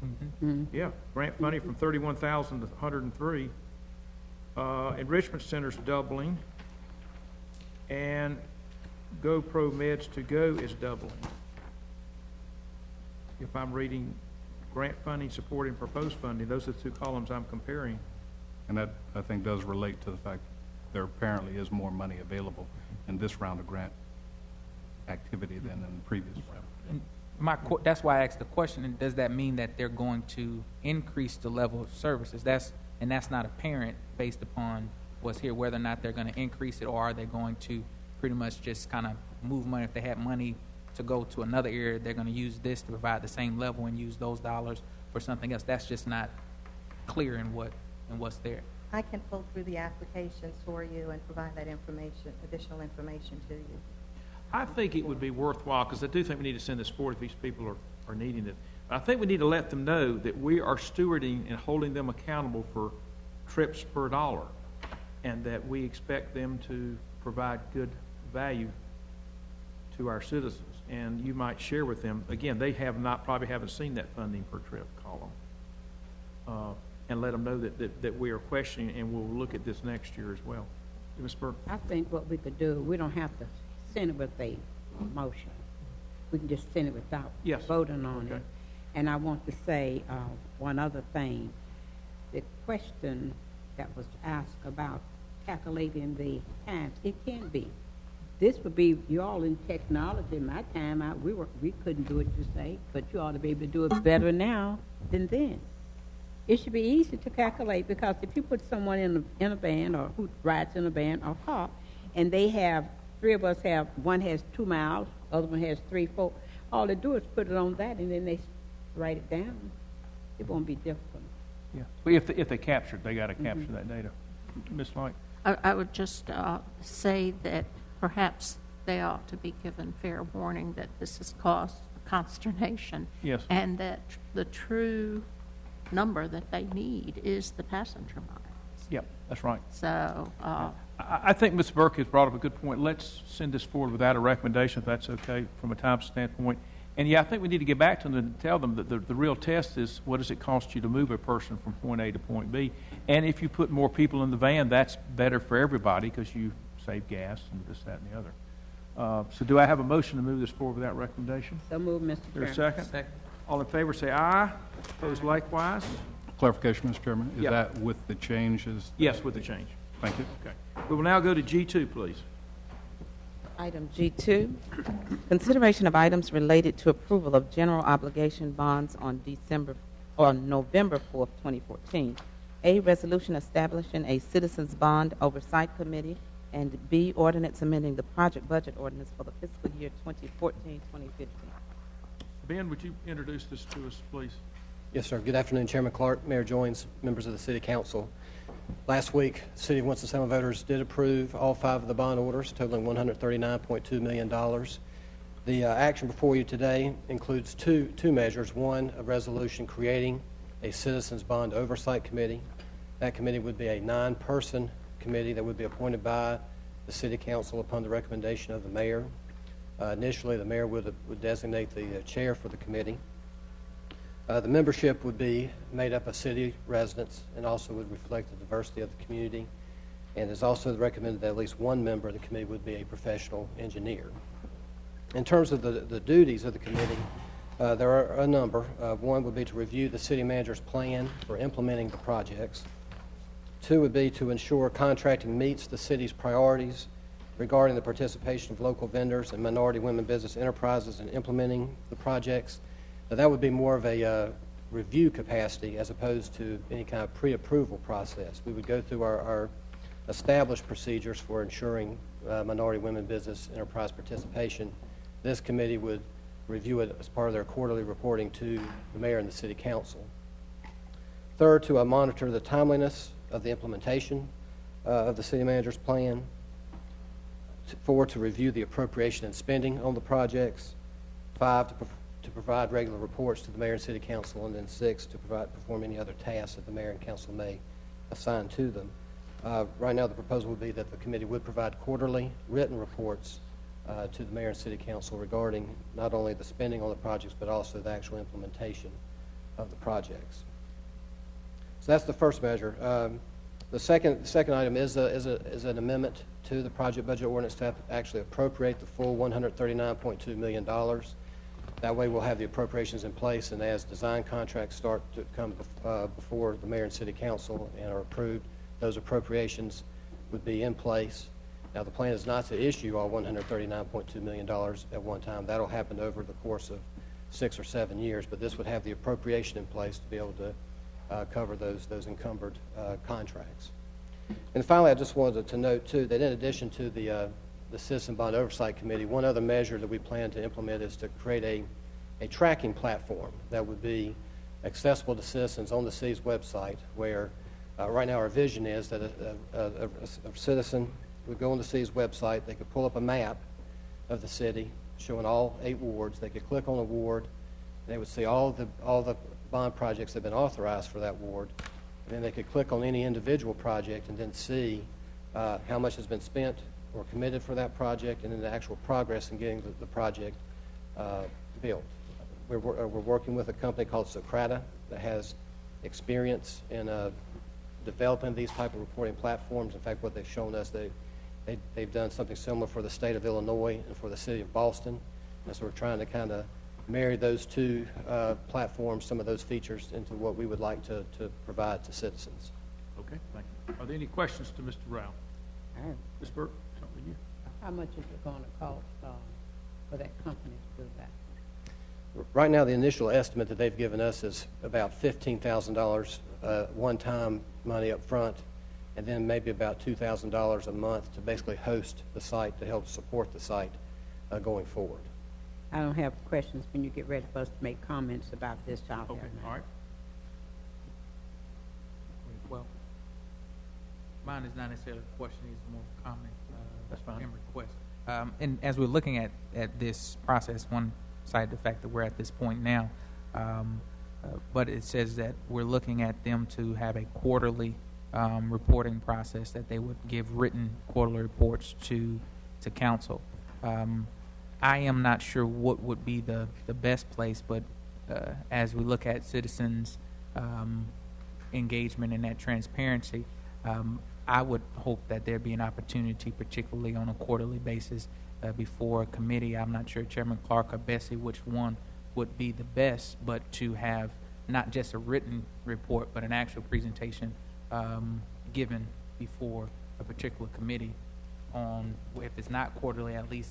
Mm-hmm. Yeah, grant funding from 31,000 to 103. Enrichment Center's doubling, and GoPro Meds to Go is doubling. If I'm reading grant funding, support, and proposed funding, those are the 2 columns I'm comparing. And that, I think, does relate to the fact there apparently is more money available in this round of grant activity than in the previous round. And that's why I asked the question, and does that mean that they're going to increase the level of services? That's not apparent based upon what's here, whether or not they're going to increase it, or are they going to pretty much just kind of move money. If they had money to go to another area, they're going to use this to provide the same level and use those dollars for something else. That's just not clear in what's there. I can pull through the applications for you and provide that information, additional information to you. I think it would be worthwhile, because I do think we need to send this forward if these people are needing it. But I think we need to let them know that we are stewarding and holding them accountable for trips per dollar, and that we expect them to provide good value to our citizens. And you might share with them, again, they probably haven't seen that funding per trip column, and let them know that we are questioning, and we'll look at this next year as well. Ms. Burke? I think what we could do, we don't have to send it with a motion. We can just send it without voting on it. And I want to say one other thing. The question that was asked about calculating the times, it can be. This would be, you all in technology. My time, we couldn't do it, you say, but you ought to be able to do it better now than then. It should be easy to calculate, because if you put someone in a van, or who rides in a van or car, and they have, 3 of us have, one has 2 miles, other one has 3, 4, all they do is put it on that, and then they write it down. It won't be difficult. Yeah. Well, if they capture it, they got to capture that data. Ms. Light? I would just say that perhaps they ought to be given fair warning that this has caused consternation. Yes. And that the true number that they need is the passenger miles. Yep, that's right. So I think Ms. Burke has brought up a good point. Let's send this forward without a recommendation, if that's okay, from a time standpoint, And yeah, I think we need to get back to them and tell them that the real test is what does it cost you to move a person from point A to point B? And if you put more people in the van, that's better for everybody because you save gas and this, that, and the other. So do I have a motion to move this forward with that recommendation? So move, Mr. Is there a Chairman. second? All in favor say aye. Opposed likewise? Clarification, Mr. Chairman, is Yep. that with the changes? Yes, with the change. Thank you. Okay. We will now go to G2, please. Item G2, consideration of items related to approval of general obligation bonds on November 4th, 2014. A, resolution establishing a citizens bond oversight committee, and B, ordinance amending the project budget ordinance for the fiscal year 2014-2015. Ben, would you introduce this to us, please? Yes, sir. Good afternoon, Chairman Clark, Mayor Joines, members of the City Council. Last week, the City of Winston-Salem voters did approve all 5 of the bond orders, totaling $139.2 million. The action before you today includes two measures. One, a resolution creating a Citizens Bond Oversight Committee. That committee would be a 9-person committee that would be appointed by the City Council upon the recommendation of the Mayor. Initially, the Mayor would designate the chair for the committee. The membership would be made up of city residents and also would reflect the diversity of the community. And it's also recommended that at least one member of the committee would be a professional engineer. In terms of the duties of the committee, there are a number. One would be to review the city manager's plan for implementing the projects. 2 would be to ensure contracting meets the city's priorities regarding the participation of local vendors and minority women business enterprises in implementing the projects. Now, that would be more of a review capacity as opposed to any kind of pre-approval process. We would go through our established procedures for ensuring minority women business enterprise participation. This committee would review it as part of their quarterly reporting to the Mayor and the City Council. 3rd, to monitor the timeliness of the implementation of the City Manager's plan. 4, to review the appropriation and spending on the projects. 5, to provide regular reports to the Mayor and City Council, and then 6, to perform any other tasks that the Mayor and Council may assign to them. Right now, the proposal would be that the committee would provide quarterly written reports to the Mayor and City Council regarding not only the spending on the projects, but also the actual implementation of the projects. So that's the first measure. The second item is an amendment to the project budget ordinance to actually appropriate the full $139.2 million. That way we'll have the appropriations in place, and as design contracts start to come before the Mayor and City Council and are approved, those appropriations would be in place. Now, the plan is not to issue all $139.2 million at one time. That'll happen over the course of 6 or 7 years, but this would have the appropriation in place to be able to cover those encumbered contracts. And finally, I just wanted to note, too, that in addition to the Citizen Bond Oversight Committee, one other measure that we plan to implement is to create a tracking platform that would be accessible to citizens on the city's website, where right now our vision is that a citizen would go on the city's website, they could pull up a map of the city showing all 8 wards, they could click on a ward, and they would see all the bond projects that have been authorized for that ward, and then they could click on any individual project and then see how much has been spent or committed for that project, and then the actual progress in getting the project built. We're working with a company called Socrata that has experience in developing these type of reporting platforms. In fact, what they've shown us, they've done something similar for the state of Illinois and for the city of Boston. And so we're trying to kind of marry those two platforms, some of those features, into what we would like to provide to citizens. Okay, thank you. Are there any questions to Mr. Rao? Ms. Burke, something to you. How much is it going to cost for that company to do that? Right now, the initial estimate that they've given us is about $15,000 one-time money up front, and then maybe about $2,000 a month to basically host the site, to help support the site going forward. I don't have questions. When you get ready for us to make comments about this, I'll have Okay, them. all right. Well, mine is not necessarily a question, it's more a comment. That's fine. And request. And as we're looking at this process, one side, the fact that we're at this point now, but it says that we're looking at them to have a quarterly reporting process, that they would give written quarterly reports to council. I am not sure what would be the best place, but as we look at citizens' engagement and that transparency, I would hope that there be an opportunity, particularly on a quarterly basis, before a committee. I'm not sure, Chairman Clark or Bessie, which one would be the best, but to have not just a written report, but an actual presentation given before a particular committee on, if it's not quarterly, at least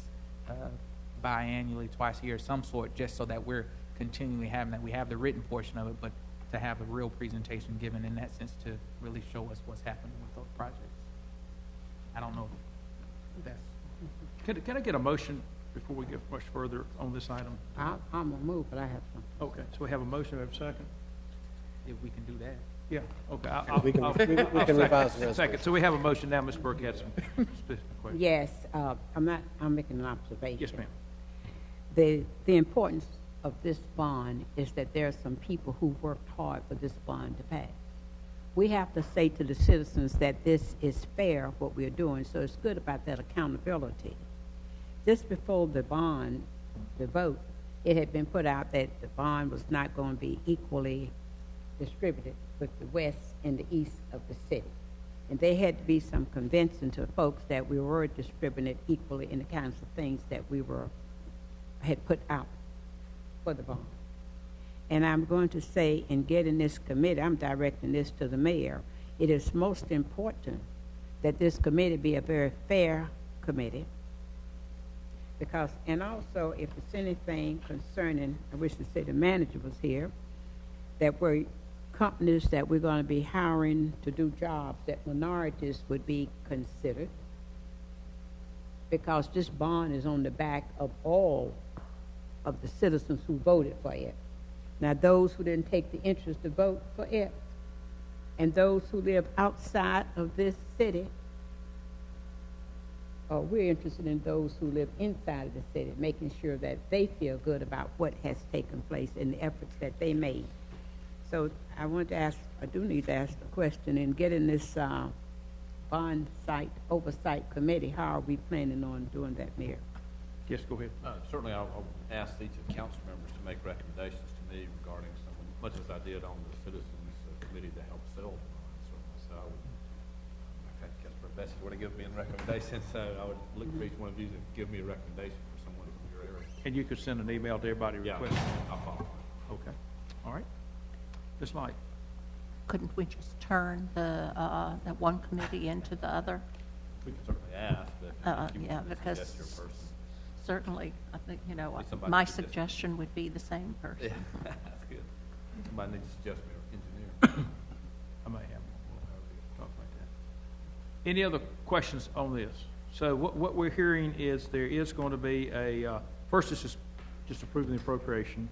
biannually, twice a year, some sort, just so that we're continually having that. We have the written portion of it, but to have a real presentation given in that sense to really show us what's happening with those projects. I don't know if that's... Can I get a motion before we get much further on this item? I'm going to move, but I have some. Okay, so we have a motion, we have a second? If we can do that. Yeah, okay. We can I'll revise the resolution. second. So we have a motion now. Ms. Burke had some specific questions. Yes, I'm making an observation. Yes, ma'am. The importance of this bond is that there are some people who worked hard for this bond to pass. We have to say to the citizens that this is fair, what we're doing, so it's good about that accountability. Just before the bond, the vote, it had been put out that the bond was not going to be equally distributed with the west and the east of the city. And there had to be some convincing to folks that we were distributing it equally in the kinds of things that we had put out for the bond. And I'm going to say, in getting this committee, I'm directing this to the mayor, it is most important that this committee be a very fair committee, because, and also, if it's anything concerning, I wish the city manager was here, that we're companies that we're going to be hiring to do jobs, that minorities would be considered, because this bond is on the back of all of the citizens who voted for it. Now, those who didn't take the interest to vote for it, and those who live outside of this city, we're interested in those who live inside of the city, making sure that they feel good about what has taken place and the efforts that they made. So I want to ask, I do need to ask a question, in getting this bond site oversight committee, how are we planning on doing that, Mayor? Yes, go ahead. Certainly, I'll ask each of the council members to make recommendations to me regarding some, much as I did on the citizens committee to help sell the bonds. So I would, in fact, Councilor Bessie would have given me a recommendation, so I would look for each one of you to give me a recommendation for someone from your area. And you could send an email to everybody requesting. Yeah, I'll follow. Okay. All right. Ms. Light. Couldn't we just turn that one committee into the other? We can certainly ask, but if you Yeah, want to because suggest your person. certainly, I think, Somebody my suggest- suggestion would be the same person. Yeah, that's good. Somebody needs to suggest me or engineer. I may have one. Talk like that. Any other questions on this? So what we're hearing is there is going to be first, this is just approving the appropriation.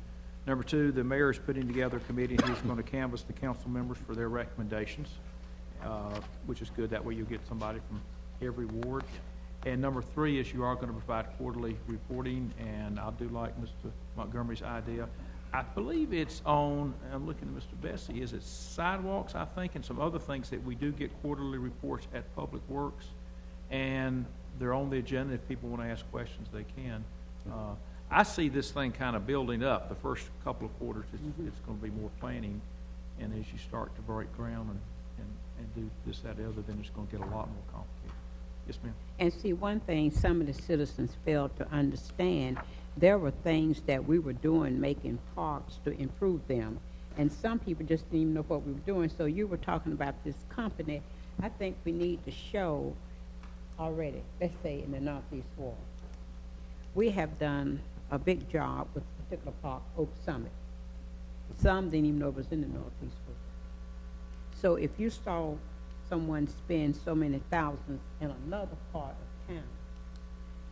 Number two, the mayor is putting together a committee who's going to canvass the council members for their recommendations, which is good. That way you'll get somebody from every ward. And number three is you are going to provide quarterly reporting, and I do like Mr. Montgomery's idea. I believe it's on, I'm looking at Mr. Bessie, is it sidewalks, I think, and some other things that we do get quarterly reports at Public Works, and they're on the agenda. If people want to ask questions, they can. I see this thing kind of building up. The first couple of quarters, it's going to be more planning, and as you start to break ground and do this, that, the other, then it's going to get a lot more complicated. Yes, ma'am. And see, one thing some of the citizens failed to understand, there were things that we were doing, making parks to improve them, and some people just didn't even know what we were doing. So you were talking about this company. I think we need to show already, let's say in the Northeast Ward, we have done a big job with a particular park, Oak Summit. Some didn't even know it was in the Northeast Ward. So if you saw someone spend so many thousands in another part of town,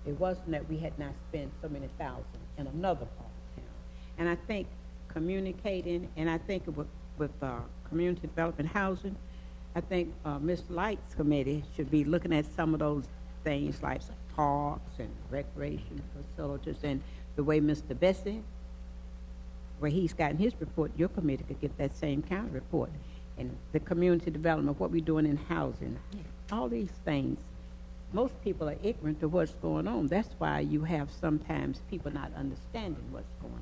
it wasn't that we had not spent so many thousands in another part of town. And I think communicating, and I think with community development housing, I think Ms. Light's committee should be looking at some of those things like parks and recreation facilities, and the way Mr. Bessie, where he's gotten his report, your committee could get that same kind of report. And the community development, what we're doing in housing, all these things most people are ignorant to what's going on. That's why you have sometimes people not understanding what's going on.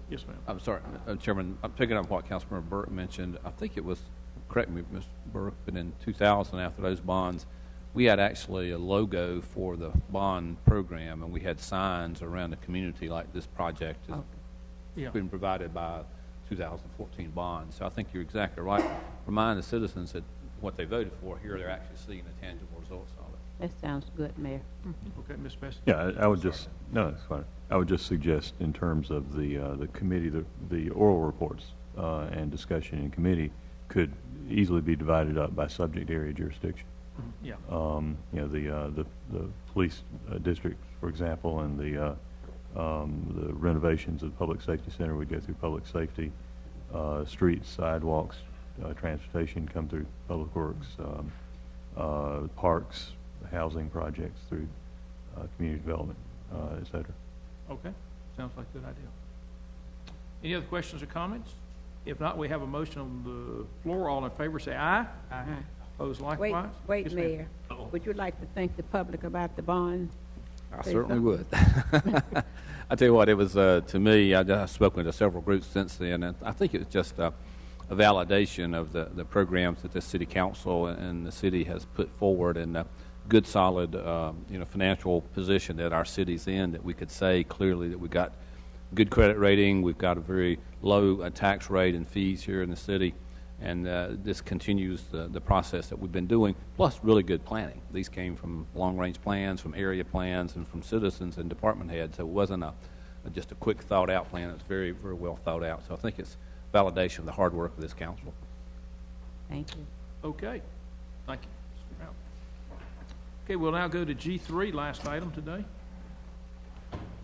Yes, ma'am. I'm sorry, Chairman, I'm picking up what Councilmember Burke mentioned. I think it was, correct me, Ms. Burke, but in 2000, after those bonds, we had actually a logo for the bond program, and we had signs around the community like this project has been provided by 2014 bonds. So I think you're exactly right. Remind the citizens that what they voted for here, they're actually seeing the tangible results of it. That sounds good, Mayor. Okay, Ms. Bessie? Yeah, I would just, no, that's fine. I would just suggest in terms of the committee, the oral reports and discussion in committee could easily be divided up by subject area jurisdiction. Yeah. You know, the police district, for example, and the renovations of the public safety center would go through public safety, streets, sidewalks, transportation come through public works, parks, housing projects through community development, et cetera. Okay, sounds like a good idea. Any other questions or comments? If not, we have a motion on the floor. All in favor, say aye. Aye. Opposed likewise? Wait, Yes, Mayor. ma'am. Would you like to thank the public about the bond? I Say certainly something. would. I tell you what, it was, to me, I've spoken to several groups since then, and I think it's just a validation of the programs that the city council and the city has put forward, and a good, solid, financial position that our city's in, that we could say clearly that we got good credit rating, we've got a very low tax rate and fees here in the city, and this continues the process that we've been doing, plus really good planning. These came from long-range plans, from area plans, and from citizens and department heads, so it wasn't just a quick thought-out plan. It was very, very well thought out. So I think it's validation of the hard work of this council. Thank you. Okay, thank you, Mr. Brown. Okay, we'll now go to G3, last item today.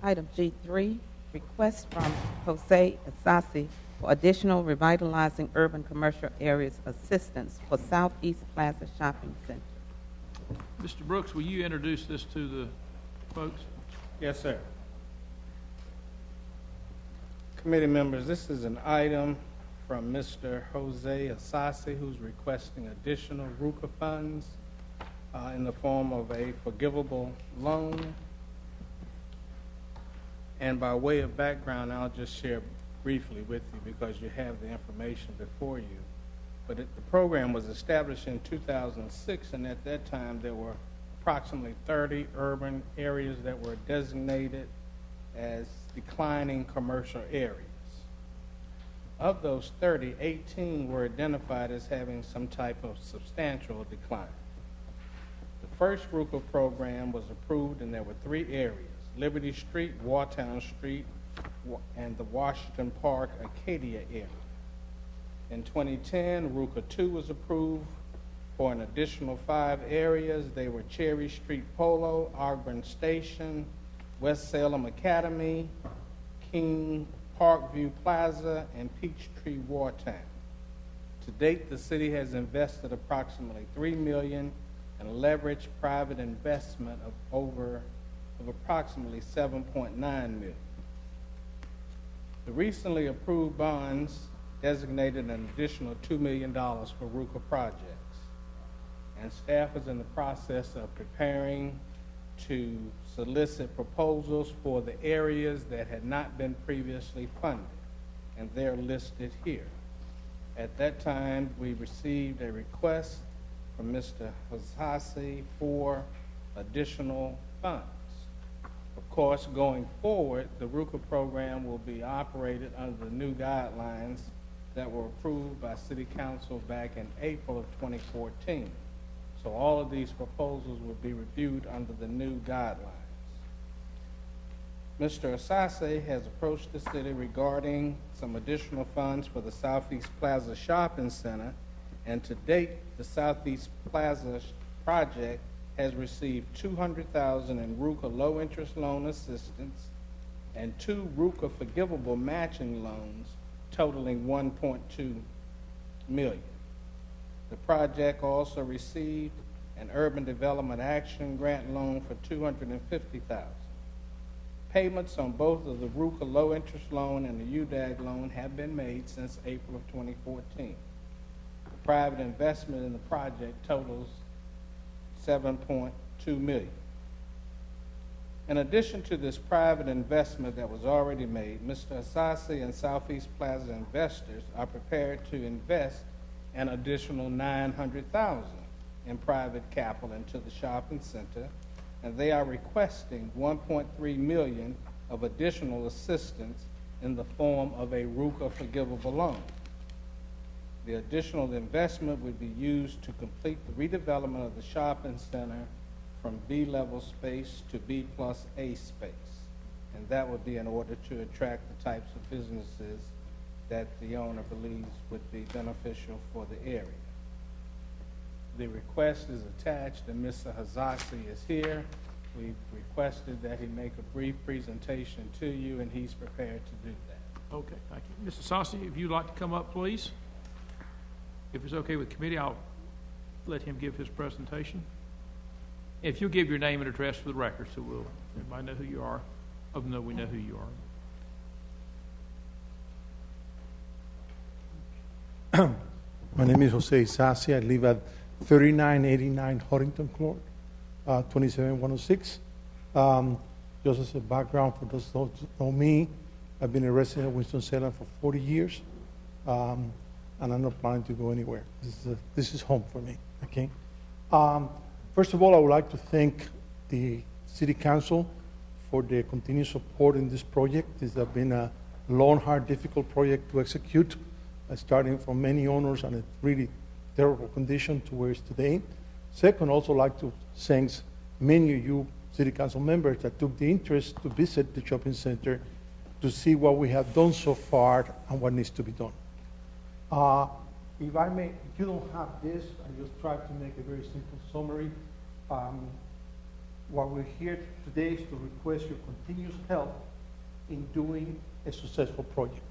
Item G3, request from Jose Asasi for additional revitalizing urban commercial areas assistance for Southeast Plaza Shopping Center. Mr. Brooks, will you introduce this to the folks? Yes, sir. Committee members, this is an item from Mr. Jose Asasi, who's requesting additional RUCA funds in the form of a forgivable loan. And by way of background, I'll just share briefly with you because you have the information before you. But the program was established in 2006, and at that time there were approximately 30 urban areas that were designated as declining commercial areas. Of those 30, 18 were identified as having some type of substantial decline. The first RUCA program was approved, and there were 3 areas: Liberty Street, Wartown Street, and the Washington Park Acadia area. In 2010, RUCA 2 was approved for an additional 5 areas. They were Cherry Street Polo, Ogburn Station, West Salem Academy, King Parkview Plaza, and Peachtree Wartown. To date, the city has invested approximately $3 million and leveraged private investment of approximately $7.9 million. The recently approved bonds designated an additional $2 million for RUCA projects, and staff is in the process of preparing to solicit proposals for the areas that had not been previously funded, and they're listed here. At that time, we received a request from Mr. Hasasi for additional funds. Of course, going forward, the RUCA program will be operated under the new guidelines that were approved by City Council back in April of 2014. So all of these proposals will be reviewed under the new guidelines. Mr. Asase has approached the city regarding some additional funds for the Southeast Plaza Shopping Center, and to date, the Southeast Plaza project has received $200,000 in RUCA low-interest loan assistance and 2 RUCA forgivable matching loans totaling $1.2 million. The project also received an Urban Development Action Grant loan for $250,000. Payments on both of the RUCA low-interest loan and the UDAG loan have been made since April of 2014. The private investment in the project totals $7.2 million. In addition to this private investment that was already made, Mr. Asasi and Southeast Plaza investors are prepared to invest an additional $900,000 in private capital into the shopping center, and they are requesting $1.3 million of additional assistance in the form of a RUCA forgivable loan. The additional investment would be used to complete the redevelopment of the shopping center from B-level space to B+A space. And that would be in order to attract the types of businesses that the owner believes would be beneficial for the area. The request is attached, and Mr. Hazasi is here. We've requested that he make a brief presentation to you, and he's prepared to do that. Okay, thank you. Mr. Sassi, if you'd like to come up, please. If it's okay with the committee, I'll let him give his presentation. If you'll give your name and address for the record, so everybody know who you are, even though we know who you are. My name is Jose Sassi. I live at 3989 Horrington Court, 27106. Just as a background for those who don't know me, I've been a resident of Winston-Salem for 40 years, and I'm not planning to go anywhere. This is home for me, okay? First of all, I would like to thank the City Council for their continued support in this project. This has been a long, hard, difficult project to execute, starting from many owners and a really terrible condition to where it's today. Second, also like to thank many of you City Council members that took the interest to visit the shopping center to see what we have done so far and what needs to be done. If I may, if you don't have this, I just try to make a very simple summary. What we're here today is to request your continuous help in doing a successful project.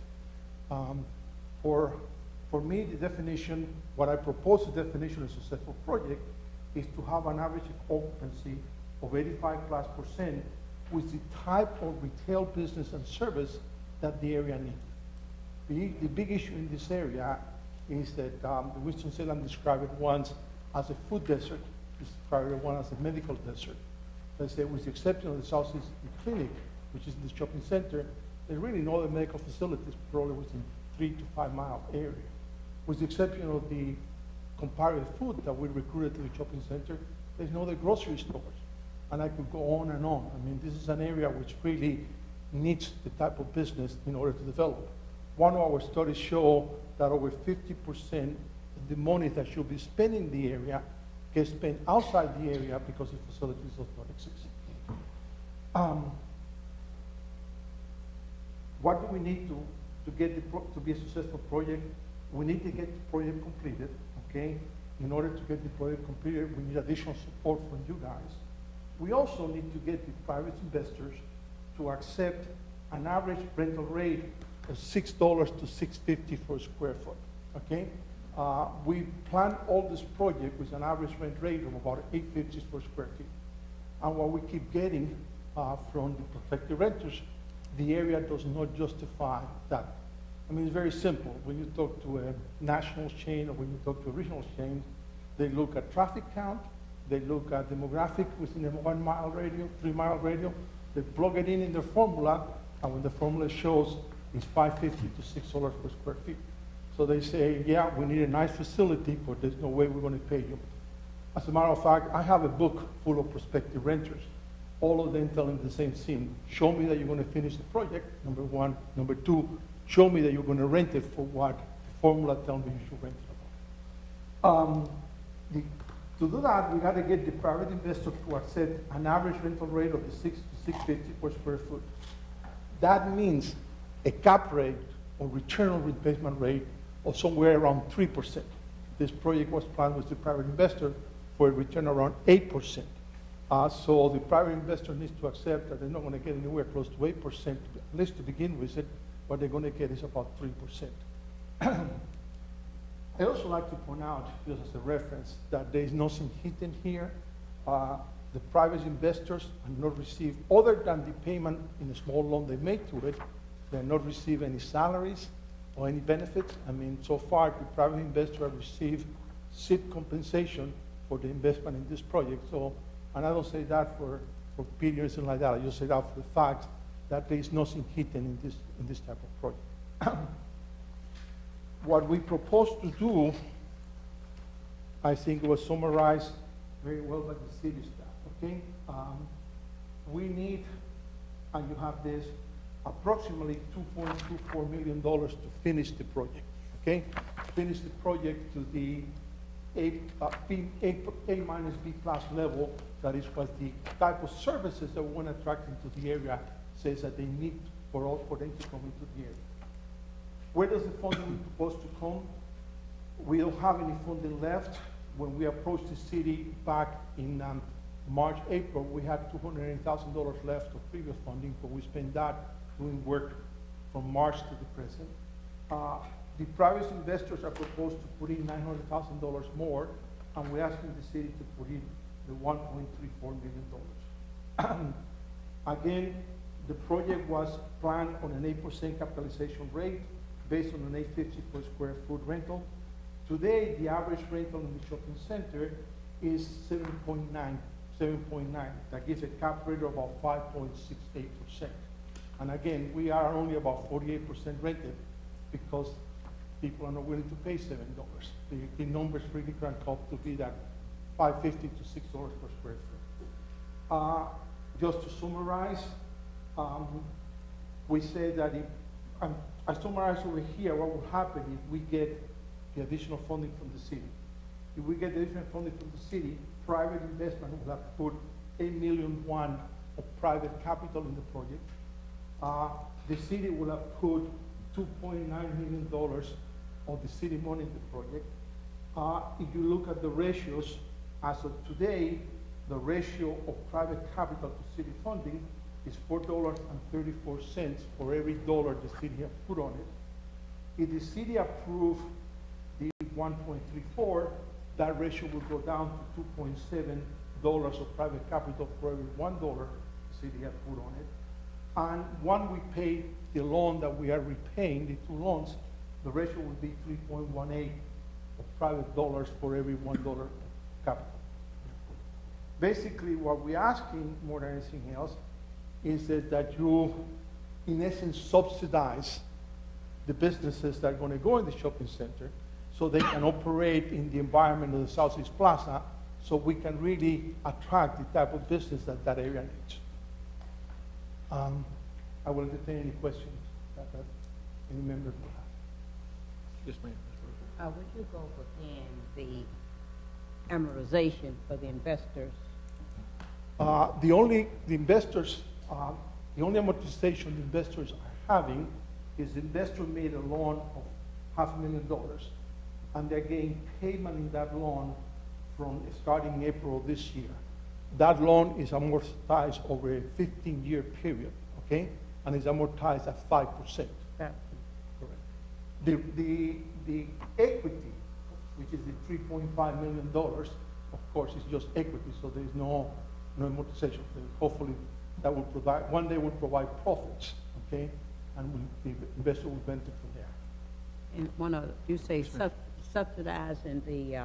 For me, the definition, what I propose the definition of a successful project is to have an average occupancy of 85+% with the type of retail business and service that the area needs. The big issue in this area is that Winston-Salem described it once as a food desert, described it once as a medical desert. They say with the exception of the Southeast Clinic, which is in the shopping center, there are really no other medical facilities probably within 3 to 5 mile area. With the exception of the comparative food that we recruited to the shopping center, there's no other grocery stores. And I could go on and on. I mean, this is an area which really needs the type of business in order to develop. One of our studies show that over 50% of the money that should be spent in the area gets spent outside the area because the facilities do not exist. What do we need to get to be a successful project? We need to get the project completed, okay? In order to get the project completed, we need additional support from you guys. We also need to get the private investors to accept an average rental rate of $6 to $6.50 for a square foot, okay? We planned all this project with an average rent rate of about $8.50 per square feet. And what we keep getting from the prospective renters, the area does not justify that. I mean, it's very simple. When you talk to a national chain or when you talk to a regional chain, they look at traffic count, they look at demographic within a 1 mile radius, 3 mile radius, they plug it in their formula, and when the formula shows it's $5.50 to $6 per square feet. So they say, yeah, we need a nice facility, but there's no way we're going to pay you. As a matter of fact, I have a book full of prospective renters, all of them telling the same thing. Show me that you're going to finish the project, number one. Number two, show me that you're going to rent it for what the formula tells me you should rent it. To do that, we got to get the private investors to accept an average rental rate of the $6 to $6.50 per square foot. That means a cap rate or return on investment rate of somewhere around 3%. This project was planned with the private investor for a return around 8%. So the private investor needs to accept that they're not going to get anywhere close to 8%, at least to begin with it. What they're going to get is about 3%. I also like to point out, just as a reference, that there is no heating here. The private investors have not received, other than the payment in a small loan they made to it, they have not received any salaries or any benefits. I mean, so far, the private investor have received seat compensation for the investment in this project. So, and I don't say that for pity or anything like that. I just say that for the fact that there is nothing hidden in this type of project. What we propose to do, I think, was summarized very well by the city staff. Okay, we need, and you have this, approximately $2.24 million to finish the project. Okay, finish the project to the A minus B plus level. That is what the type of services that we want to attract into the area says that they need for them to come into the area. Where does the funding supposed to come? We don't have any funding left. When we approached the city back in March, April, we had $280,000 left of previous funding, but we spent that doing work from March to the present. The private investors are proposed to put in $900,000 more, and we're asking the city to put in the $1.34 million. Again, the project was planned on an 8% capitalization rate based on an $8.50 per square foot rental. Today, the average rental in the shopping center is 7.9. That gives a cap rate of about 5.68%. And again, we are only about 48% rented because people are not willing to pay $7. The numbers really crank up to be that $5.50 to $6 per square foot. Just to summarize, we say that if, I summarize over here what will happen if we get the additional funding from the city. If we get the additional funding from the city, private investment will have put $8 million of private capital in the project. The city will have put $2.9 million of the city money in the project. If you look at the ratios, as of today, the ratio of private capital to city funding is $4.34 for every dollar the city has put on it. If the city approves the 1.34, that ratio will go down to $2.7 of private capital for every $1 the city has put on it. And when we pay the loan that we are repaying, the two loans, the ratio will be 3.18 of private dollars for every $1 of capital. Basically, what we're asking more than anything else is that you, in essence, subsidize the businesses that are going to go in the shopping center so they can operate in the environment of the Southeast Plaza so we can really attract the type of business that that area needs. I will entertain any questions that any member will have. Yes, ma'am. Would you go within the amortization for the investors? The only amortization the investors are having is the investor made a loan of $500,000, and they're getting payment in that loan from starting April of this year. That loan is amortized over a 15-year period, okay? And it's amortized at 5%. Correct. The equity, which is the $3.5 million, of course, is just equity, so there is no amortization. Hopefully, that will provide, one day will provide profits, okay? And the investor will benefit from there. And one other, you say subsidizing the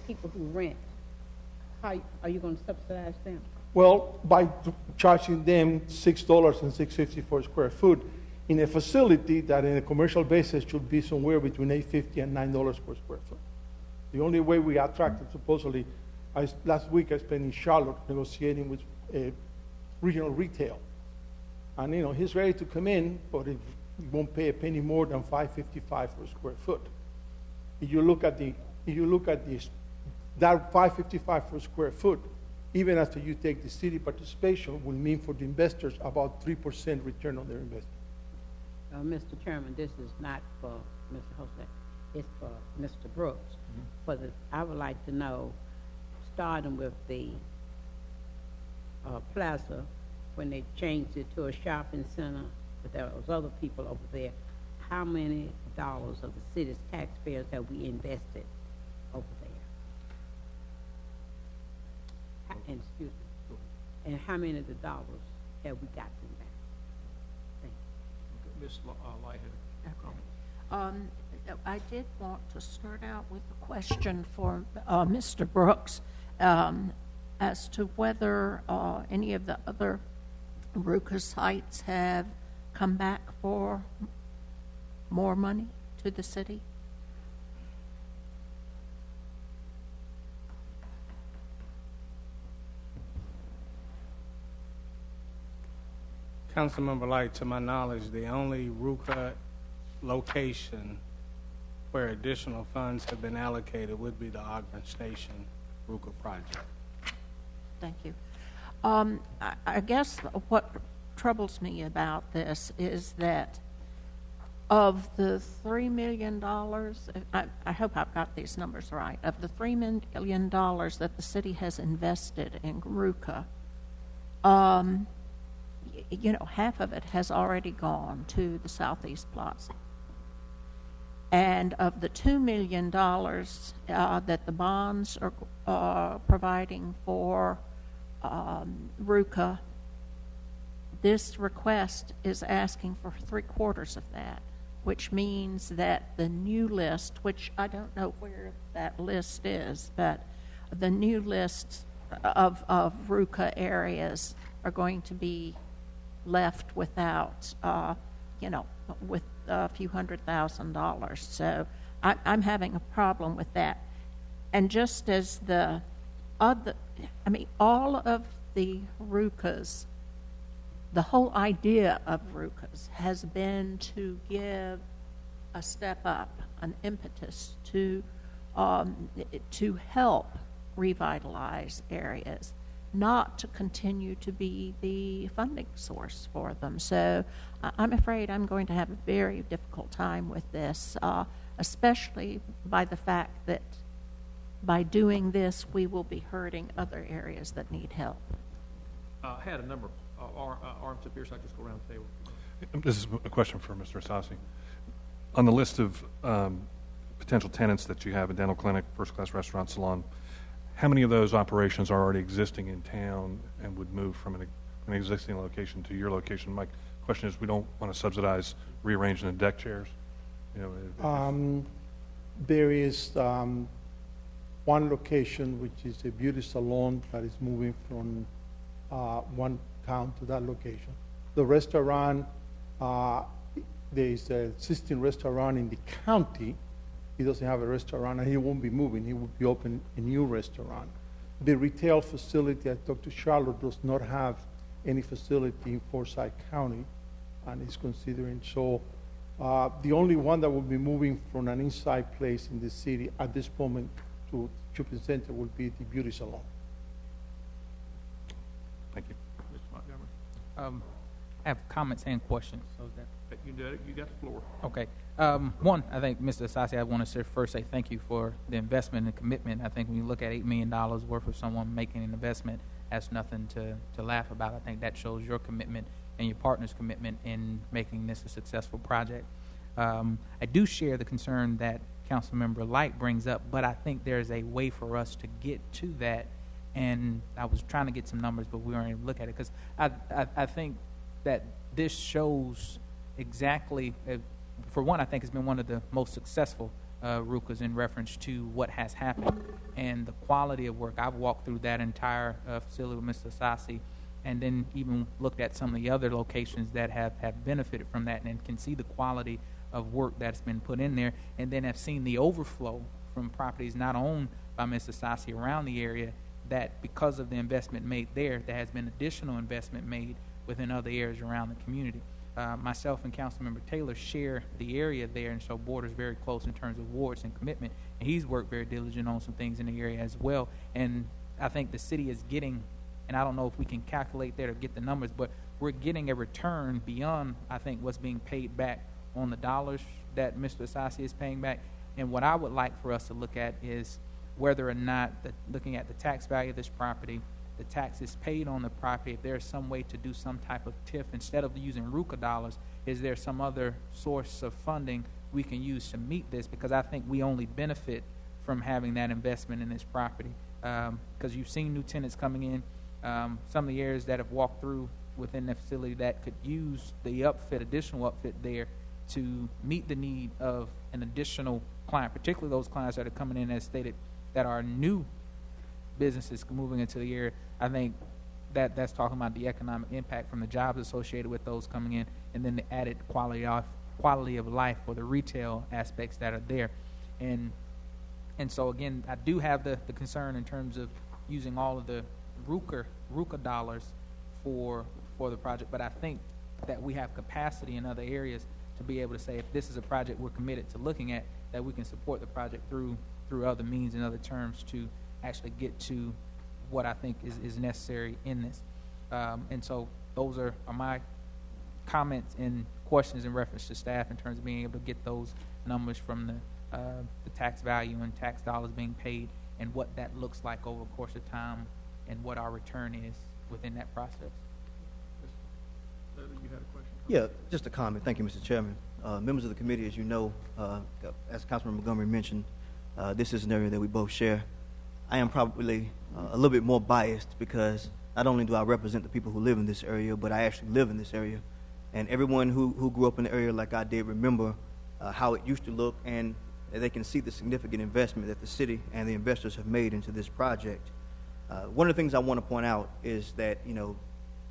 people who rent. How are you going to subsidize them? Well, by charging them $6 and $6.50 for a square foot in a facility that in a commercial basis should be somewhere between $8.50 and $9 per square foot. The only way we attracted, supposedly, last week I spent in Charlotte negotiating with regional retail. And, you know, he's ready to come in, but he won't pay a penny more than $5.55 for a square foot. If you look at that $5.55 for a square foot, even after you take the city participation, will mean for the investors about 3% return on their investment. Mr. Chairman, this is not for Mr. Jose. It's for Mr. Brooks. Mm-hmm. I would like to know, starting with the plaza, when they changed it to a shopping center, but there was other people over there, how many dollars of the city's taxpayers have we invested over there? And excuse me, and how many of the dollars have we gotten back? Thank you. Ms. Lighthead. I did want to start out with a question for Mr. Brooks as to whether any of the other RUCA sites have come back for more money to the city. Councilmember Light, to my knowledge, the only RUCA location where additional funds have been allocated would be the Ogden Station RUCA project. Thank you. I guess what troubles me about this is that of the $3 million, I hope I've got these numbers right, of the $3 million that the city has invested in RUCA, half of it has already gone to the Southeast Plaza. And of the $2 million that the bonds are providing for RUCA, this request is asking for 3/4 of that, which means that the new list, which I don't know where that list is, but the new list of RUCA areas are going to be left without, with a few $100,000. So I'm having a problem with that. And just as all of the RUCAs, the whole idea of RUCAs has been to give a step up, an impetus to help revitalize areas, not to continue to be the funding source for them. So I'm afraid I'm going to have a very difficult time with this, especially by the fact that by doing this, we will be hurting other areas that need help. I had a number of arms up here, so I just go around the table. This is a question for Mr. Asasi. On the list of potential tenants that you have, a dental clinic, first-class restaurant, salon, how many of those operations are already existing in town and would move from an existing location to your location? My question is, we don't want to subsidize rearranging the deck chairs. There is one location, which is a beauty salon, that is moving from one town to that location. The restaurant, there is an existing restaurant in the county. He doesn't have a restaurant, and he won't be moving. He will be opening a new restaurant. The retail facility, I talked to Charlotte, does not have any facility in Forsyth County, and is considering. So the only one that will be moving from an inside place in the city at this moment to shopping center will be the beauty salon. Thank you. Mr. Montgomery. I have comments and questions. So that You did it. You got the floor. okay. One, I think, Mr. Asasi, I want to first say thank you for the investment and commitment. I think when you look at $8 million worth of someone making an investment, that's nothing to laugh about. I think that shows your commitment and your partner's commitment in making this a successful project. I do share the concern that Councilmember Light brings up, but I think there's a way for us to get to that. And I was trying to get some numbers, but we weren't able to look at it because I think that this shows exactly, for one, I think it's been one of the most successful RUCAs in reference to what has happened and the quality of work. I've walked through that entire facility with Mr. Asasi, and then even looked at some of the other locations that have benefited from that, and can see the quality of work that's been put in there, and then have seen the overflow from properties not owned by Mr. Asasi around the area, that because of the investment made there has been additional investment made within other areas around the community. Myself and Councilmember Taylor share the area there, and so borders very close in terms of wards and commitment. And he's worked very diligent on some things in the area as well. And I think the city is getting, and I don't know if we can calculate that or get the numbers, but we're getting a return beyond, I think, what's being paid back on the dollars that Mr. Asasi is paying back. And what I would like for us to look at is whether or not, looking at the tax value of this property, the taxes paid on the property, if there's some way to do some type of TIF instead of using RUCA dollars, is there some other source of funding we can use to meet this? Because I think we only benefit from having that investment in this property. Because you've seen new tenants coming in, some of the areas that have walked through within the facility that could use the additional upfit there, to meet the need of an additional client, particularly those clients that are coming in, as stated, that are new businesses moving into the area. I think that's talking about the economic impact from the jobs associated with those coming in, and then the added quality of life for the retail aspects that are there. And so again, I do have the concern in terms of using all of the RUCA dollars for the project, but I think that we have capacity in other areas to be able to say, if this is a project we're committed to looking at, that we can support the project through other means and other terms to actually get to what I think is necessary in this. And so those are my comments and questions in reference to staff in terms of being able to get those numbers from the tax value and tax dollars being paid, and what that looks like over the course of time, and what our return is within that process. You had a question? Yeah, just a comment. Thank you, Mr. Chairman. Members of the committee, as you know, as Councilman Montgomery mentioned, this is an area that we both share. I am probably a little bit more biased because not only do I represent the people who live in this area, but I actually live in this area. And everyone who grew up in the area like I did remember how it used to look, and they can see the significant investment that the city and the investors have made into this project. One of the things I want to point out is that,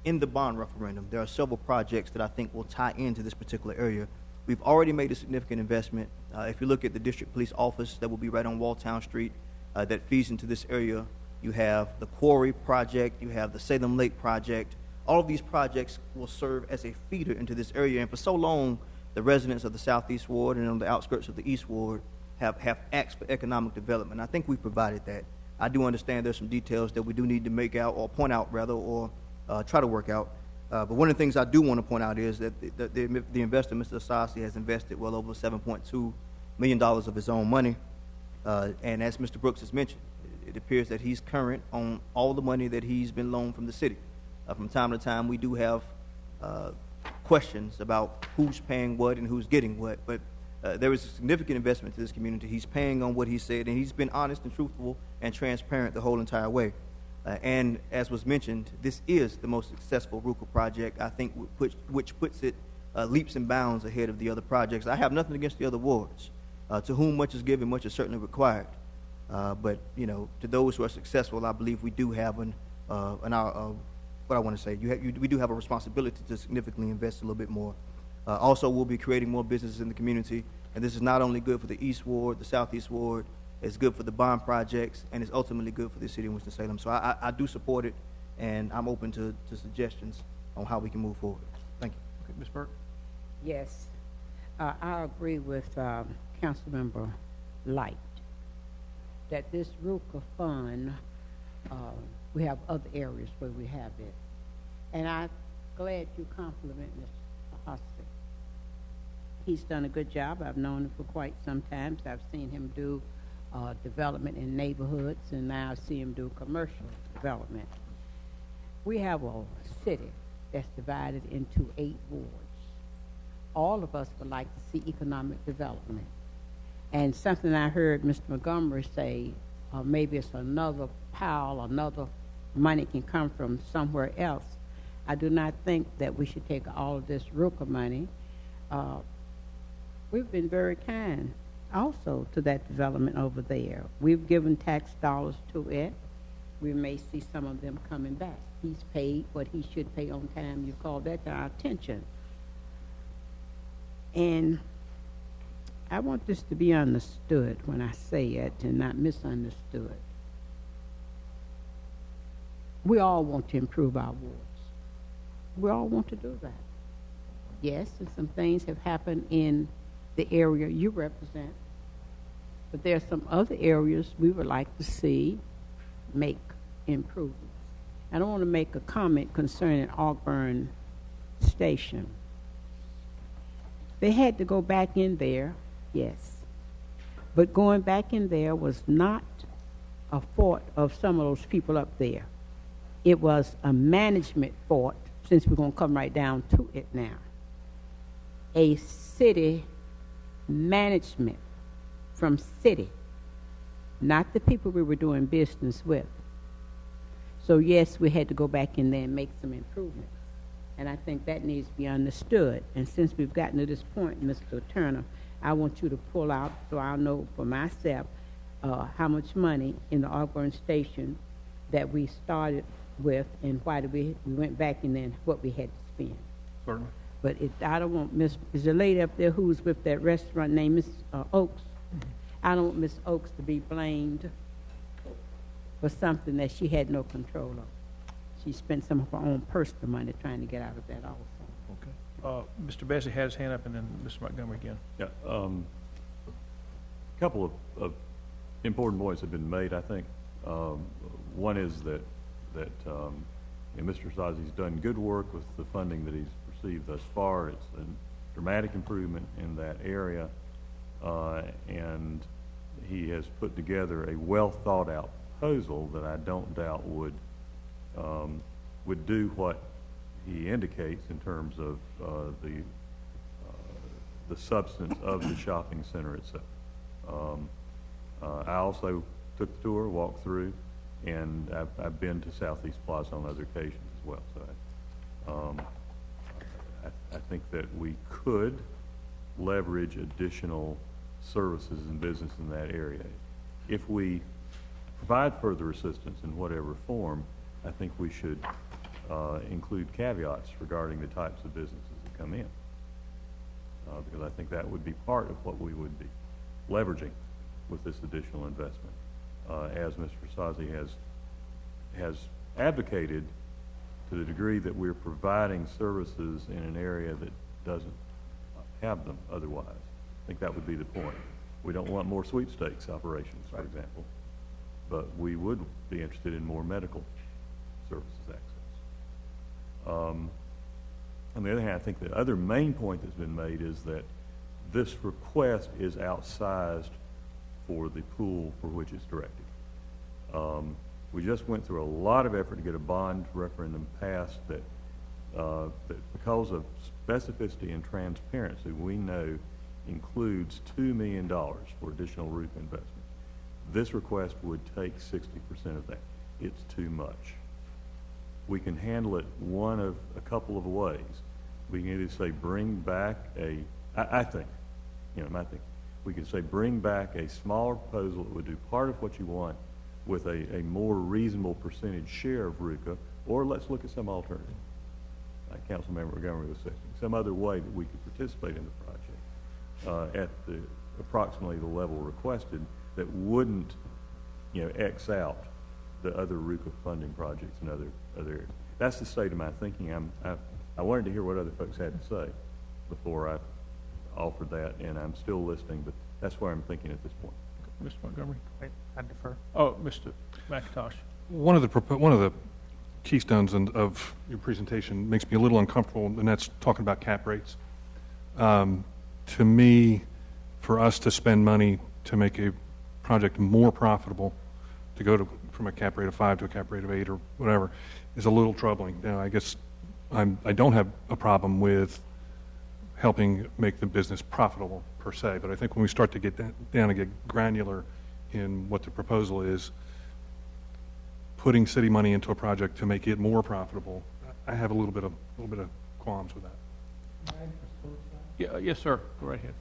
in the bond referendum, there are several projects that I think will tie into this particular area. We've already made a significant investment. If you look at the district police office that will be right on Walltown Street, that feeds into this area, you have the Quarry project, you have the Salem Lake project. All of these projects will serve as a feeder into this area, and for so long, the residents of the Southeast Ward and on the outskirts of the East Ward have asked for economic development. I think we've provided that. I do understand there's some details that we do need to make out, or point out rather, or try to work out. But one of the things I do want to point out is that the investor, Mr. Asasi, has invested well over $7.2 million of his own money. And as Mr. Brooks has mentioned, it appears that he's current on all the money that he's been loaned from the city. From time to time, we do have questions about who's paying what and who's getting what, but there is a significant investment to this community. He's paying on what he said, and he's been honest and truthful and transparent the whole entire way. And as was mentioned, this is the most successful RUCA project, I think, which puts it leaps and bounds ahead of the other projects. I have nothing against the other wards. To whom much is given, much is certainly required. But, to those who are successful, I believe we do have what I want to say, we do have a responsibility to significantly invest a little bit more. Also, we'll be creating more businesses in the community, and this is not only good for the East Ward, the Southeast Ward, it's good for the bond projects, and it's ultimately good for the city of Winston-Salem. So I do support it, and I'm open to suggestions on how we can move forward. Thank you. Okay, Ms. Burke? Yes. I agree with Councilmember Light that this RUCA fund, we have other areas where we have it. And I'm glad you compliment Mr. Hosty. He's done a good job. I've known him for quite some time. I've seen him do development in neighborhoods, and now I see him do commercial development. We have a city that's divided into 8 wards. All of us would like to see economic development. And something I heard Mr. Montgomery say, maybe it's another pile, another money can come from somewhere else. I do not think that we should take all of this RUCA money. We've been very kind also to that development over there. We've given tax dollars to it. We may see some of them coming back. He's paid what he should pay on time. You called that to our attention. And I want this to be understood when I say it and not misunderstood. We all want to improve our wards. We all want to do that. Yes, and some things have happened in the area you represent, but there are some other areas we would like to see make improvements. I don't want to make a comment concerning Auburn Station. They had to go back in there, yes, but going back in there was not a fault of some of those people up there. It was a management fault, since we're going to come right down to it now. A city management from city, not the people we were doing business with. So yes, we had to go back in there and make some improvements. And I think that needs to be understood. And since we've gotten to this point, Mr. Turner, I want you to pull out so I'll know for myself how much money in the Auburn station that we started with and why did we went back and then what we had to spend. Certainly. But I don't want Miss, is the lady up there who's with that restaurant named Miss Oaks? I don't want Miss Oaks to be blamed for something that she had no control of. She spent some of her own personal money trying to get out of that also. Okay. Mr. Bessie had his hand up, and then Mr. Montgomery again. Yeah, a couple of important points have been made, I think. One is that Mr. Sazi's done good work with the funding that he's received thus far. It's a dramatic improvement in that area, and he has put together a well thought out proposal that I don't doubt would do what he indicates in terms of the substance of the shopping center itself. I also took the tour, walked through, and I've been to Southeast Plaza on other occasions as well. So I think that we could leverage additional services and business in that area. If we provide further assistance in whatever form, I think we should include caveats regarding the types of businesses that come in, because I think that would be part of what we would be leveraging with this additional investment. As Mr. Sazi has advocated, to the degree that we're providing services in an area that doesn't have them otherwise. I think that would be the point. We don't want more sweepstakes operations, for example, but we would be interested in more medical services access. On the other hand, I think the other main point that's been made is that this request is outsized for the pool for which it's directed. We just went through a lot of effort to get a bond referendum passed that because of specificity and transparency, we know includes $2 million for additional roof investment. This request would take 60% of that. It's too much. We can handle it one of a couple of ways. We can either say bring back I think, my thing, we could say bring back a smaller proposal that would do part of what you want with a more reasonable percentage share of RUCA, or let's look at some alternative, like Councilmember Montgomery was saying, some other way that we could participate in the project at approximately the level requested that wouldn't, X out the other RUCA funding projects in other areas. That's the state of my thinking. I wanted to hear what other folks had to say before I offered that, and I'm still listening, but that's where I'm thinking at this point. Mr. Montgomery? I defer. Oh, Mr. McIntosh. One of the keystones of your presentation makes me a little uncomfortable, and that's talking about cap rates. To me, for us to spend money to make a project more profitable, to go from a cap rate of 5 to a cap rate of 8 or whatever, is a little troubling. Now, I guess I don't have a problem with helping make the business profitable per se, but I think when we start to get down and get granular in what the proposal is, putting city money into a project to make it more profitable, I have a little bit of qualms with that. Yeah, yes, sir. Go right ahead.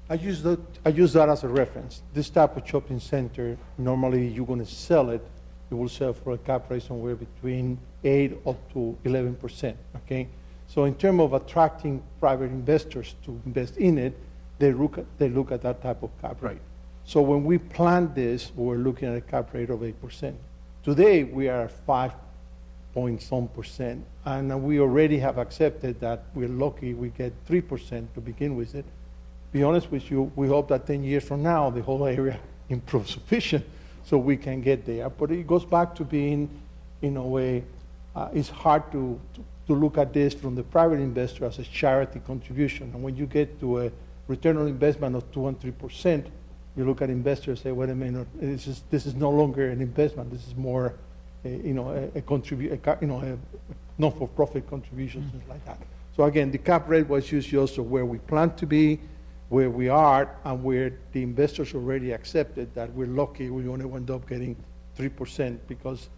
I use that as a reference. This type of shopping center, normally you're going to sell it. You will sell for a cap rate somewhere between 8 up to 11%. Okay, so in terms of attracting private investors to invest in it, they look at that type of cap rate. So when we planned this, we were looking at a cap rate of 8%. Today we are at 5.some%, and we already have accepted that we're lucky we get 3% to begin with it. Be honest with you, we hope that 10 years from now the whole area improves sufficient so we can get there. But it goes back to being, in a way, it's hard to look at this from the private investor as a charity contribution. And when you get to a return on investment of 2 and 3%, you look at investors and say, wait a minute, this is no longer an investment. This is more, a non-for-profit contribution, things like that. So again, the cap rate was used also where we plan to be, where we are, and where the investors already accepted that we're lucky we only end up getting 3% because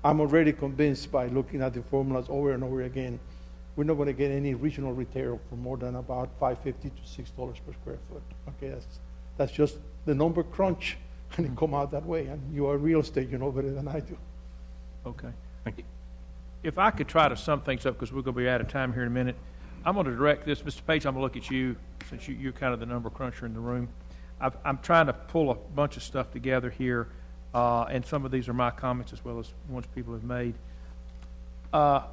I'm already convinced by looking at the formulas over and over again, we're not going to get any regional retail for more than about $5.50 to $6 per square foot. Okay, that's just the number crunch, and it come out that way. And you are real estate, you know better than I do. Okay. If I could try to sum things up, because we're going to be out of time here in a minute, I'm going to direct this. Mr. Page, I'm going to look at you, since you're kind of the number cruncher in the room. I'm trying to pull a bunch of stuff together here, and some of these are my comments as well as ones people have made. A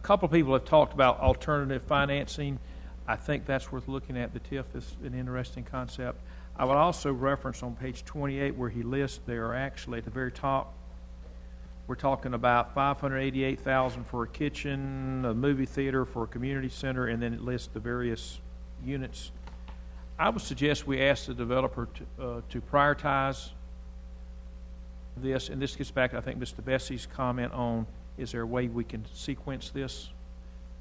couple of people have talked about alternative financing. I think that's worth looking at. The TIF is an interesting concept. I would also reference on page 28 where he lists there actually at the very top, we're talking about $588,000 for a kitchen, a movie theater, for a community center, and then it lists the various units. I would suggest we ask the developer to prioritize this, and this gets back, I think, Mr. Bessie's comment on, is there a way we can sequence this?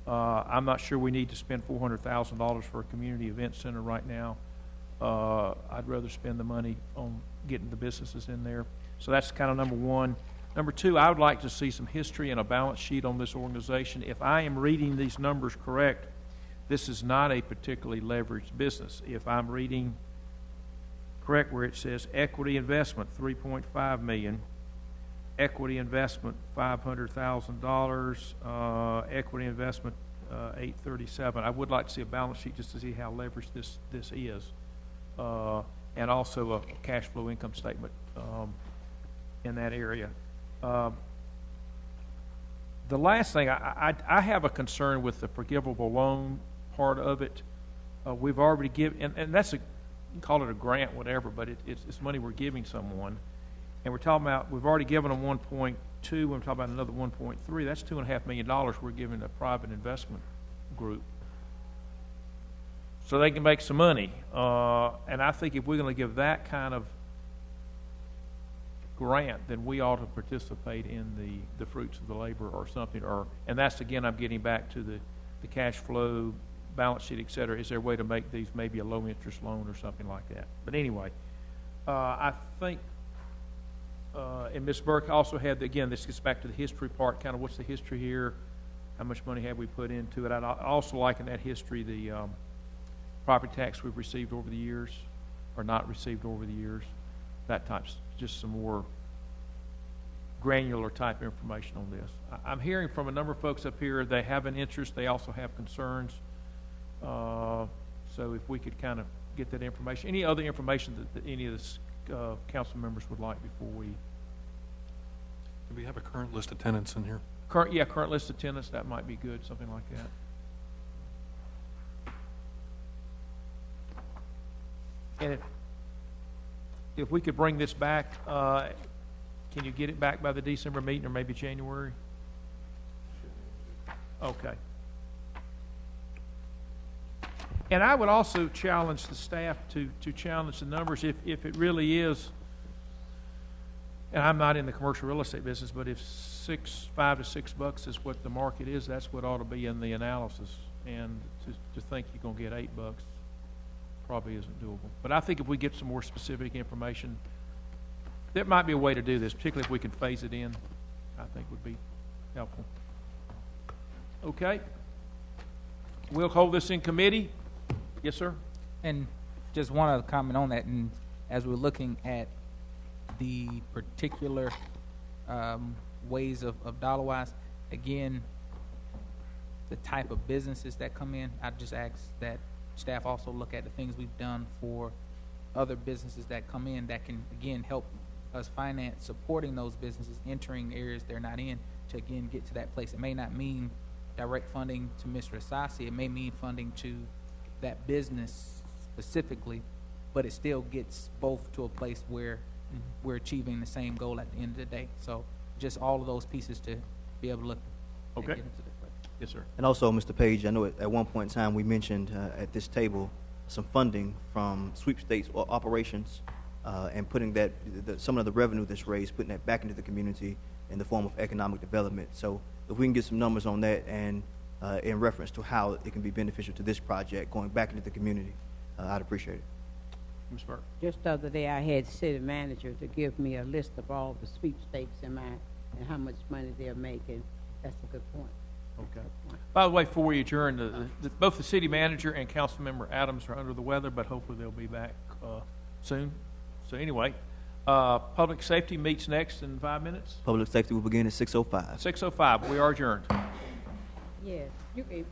I'm not sure we need to spend $400,000 for a community event center right now. I'd rather spend the money on getting the businesses in there. So that's kind of number one. Number two, I would like to see some history and a balance sheet on this organization. If I am reading these numbers correct, this is not a particularly leveraged business. If I'm reading correct where it says equity investment, $3.5 million, equity investment, $500,000, equity investment, $837,000. I would like to see a balance sheet just to see how leveraged this is, and also a cash flow income statement in that area. The last thing, I have a concern with the forgivable loan part of it. We've already given, and that's you can call it a grant, whatever, but it's money we're giving someone. And we're talking about, we've already given them 1.2, we're talking about another 1.3. That's $2.5 million we're giving a private investment group so they can make some money. And I think if we're going to give that kind of grant, then we ought to participate in the fruits of the labor or something. And that's, again, I'm getting back to the cash flow, balance sheet, et cetera. Is there a way to make these maybe a low-interest loan or something like that? But anyway, I think, and Ms. Burke also had, again, this gets back to the history part, kind of what's the history here, how much money have we put into it. I'd also like in that history the property tax we've received over the years, or not received over the years, that type, just some more granular type information on this. I'm hearing from a number of folks up here, they have an interest, they also have concerns. So if we could kind of get that information. Any other information that any of the council members would like before we... Do we have a current list of tenants in here? Current list of tenants, that might be good, something like that. And if we could bring this back, can you get it back by the December meeting or maybe January? Okay. And I would also challenge the staff to challenge the numbers if it really is, and I'm not in the commercial real estate business, but if $5 to $6 is what the market is, that's what ought to be in the analysis. And to think you're going to get $8 probably isn't doable. But I think if we get some more specific information, there might be a way to do this, particularly if we can phase it in, I think would be helpful. Okay. We'll hold this in committee. Yes, sir. And just one other comment on that, and as we're looking at the particular ways of dollar-wise, again, the type of businesses that come in, I just ask that staff also look at the things we've done for other businesses that come in that can, again, help us finance supporting those businesses entering areas they're not in to, again, get to that place. It may not mean direct funding to Mr. Asasi. It may mean funding to that business specifically, but it still gets both to a place where we're achieving the same goal at the end of the day. So just all of those pieces to be able to look and get into the place. Yes, sir. And also, Mr. Page, I know at one point in time we mentioned at this table some funding from sweepstakes or operations and putting that, some of the revenue that's raised, putting that back into the community in the form of economic development. So if we can get some numbers on that and in reference to how it can be beneficial to this project going back into the community, I'd appreciate it. Ms. Burke. Just the other day, I had city manager to give me a list of all the sweepstakes in my and how much money they're making. That's a good point. Okay. By the way, before we adjourn, both the city manager and Councilmember Adams are under the weather, but hopefully they'll be back soon. So anyway, public safety meets next in 5 minutes. Public safety will begin at 6:05. 6:05. We are adjourned. Yes. You said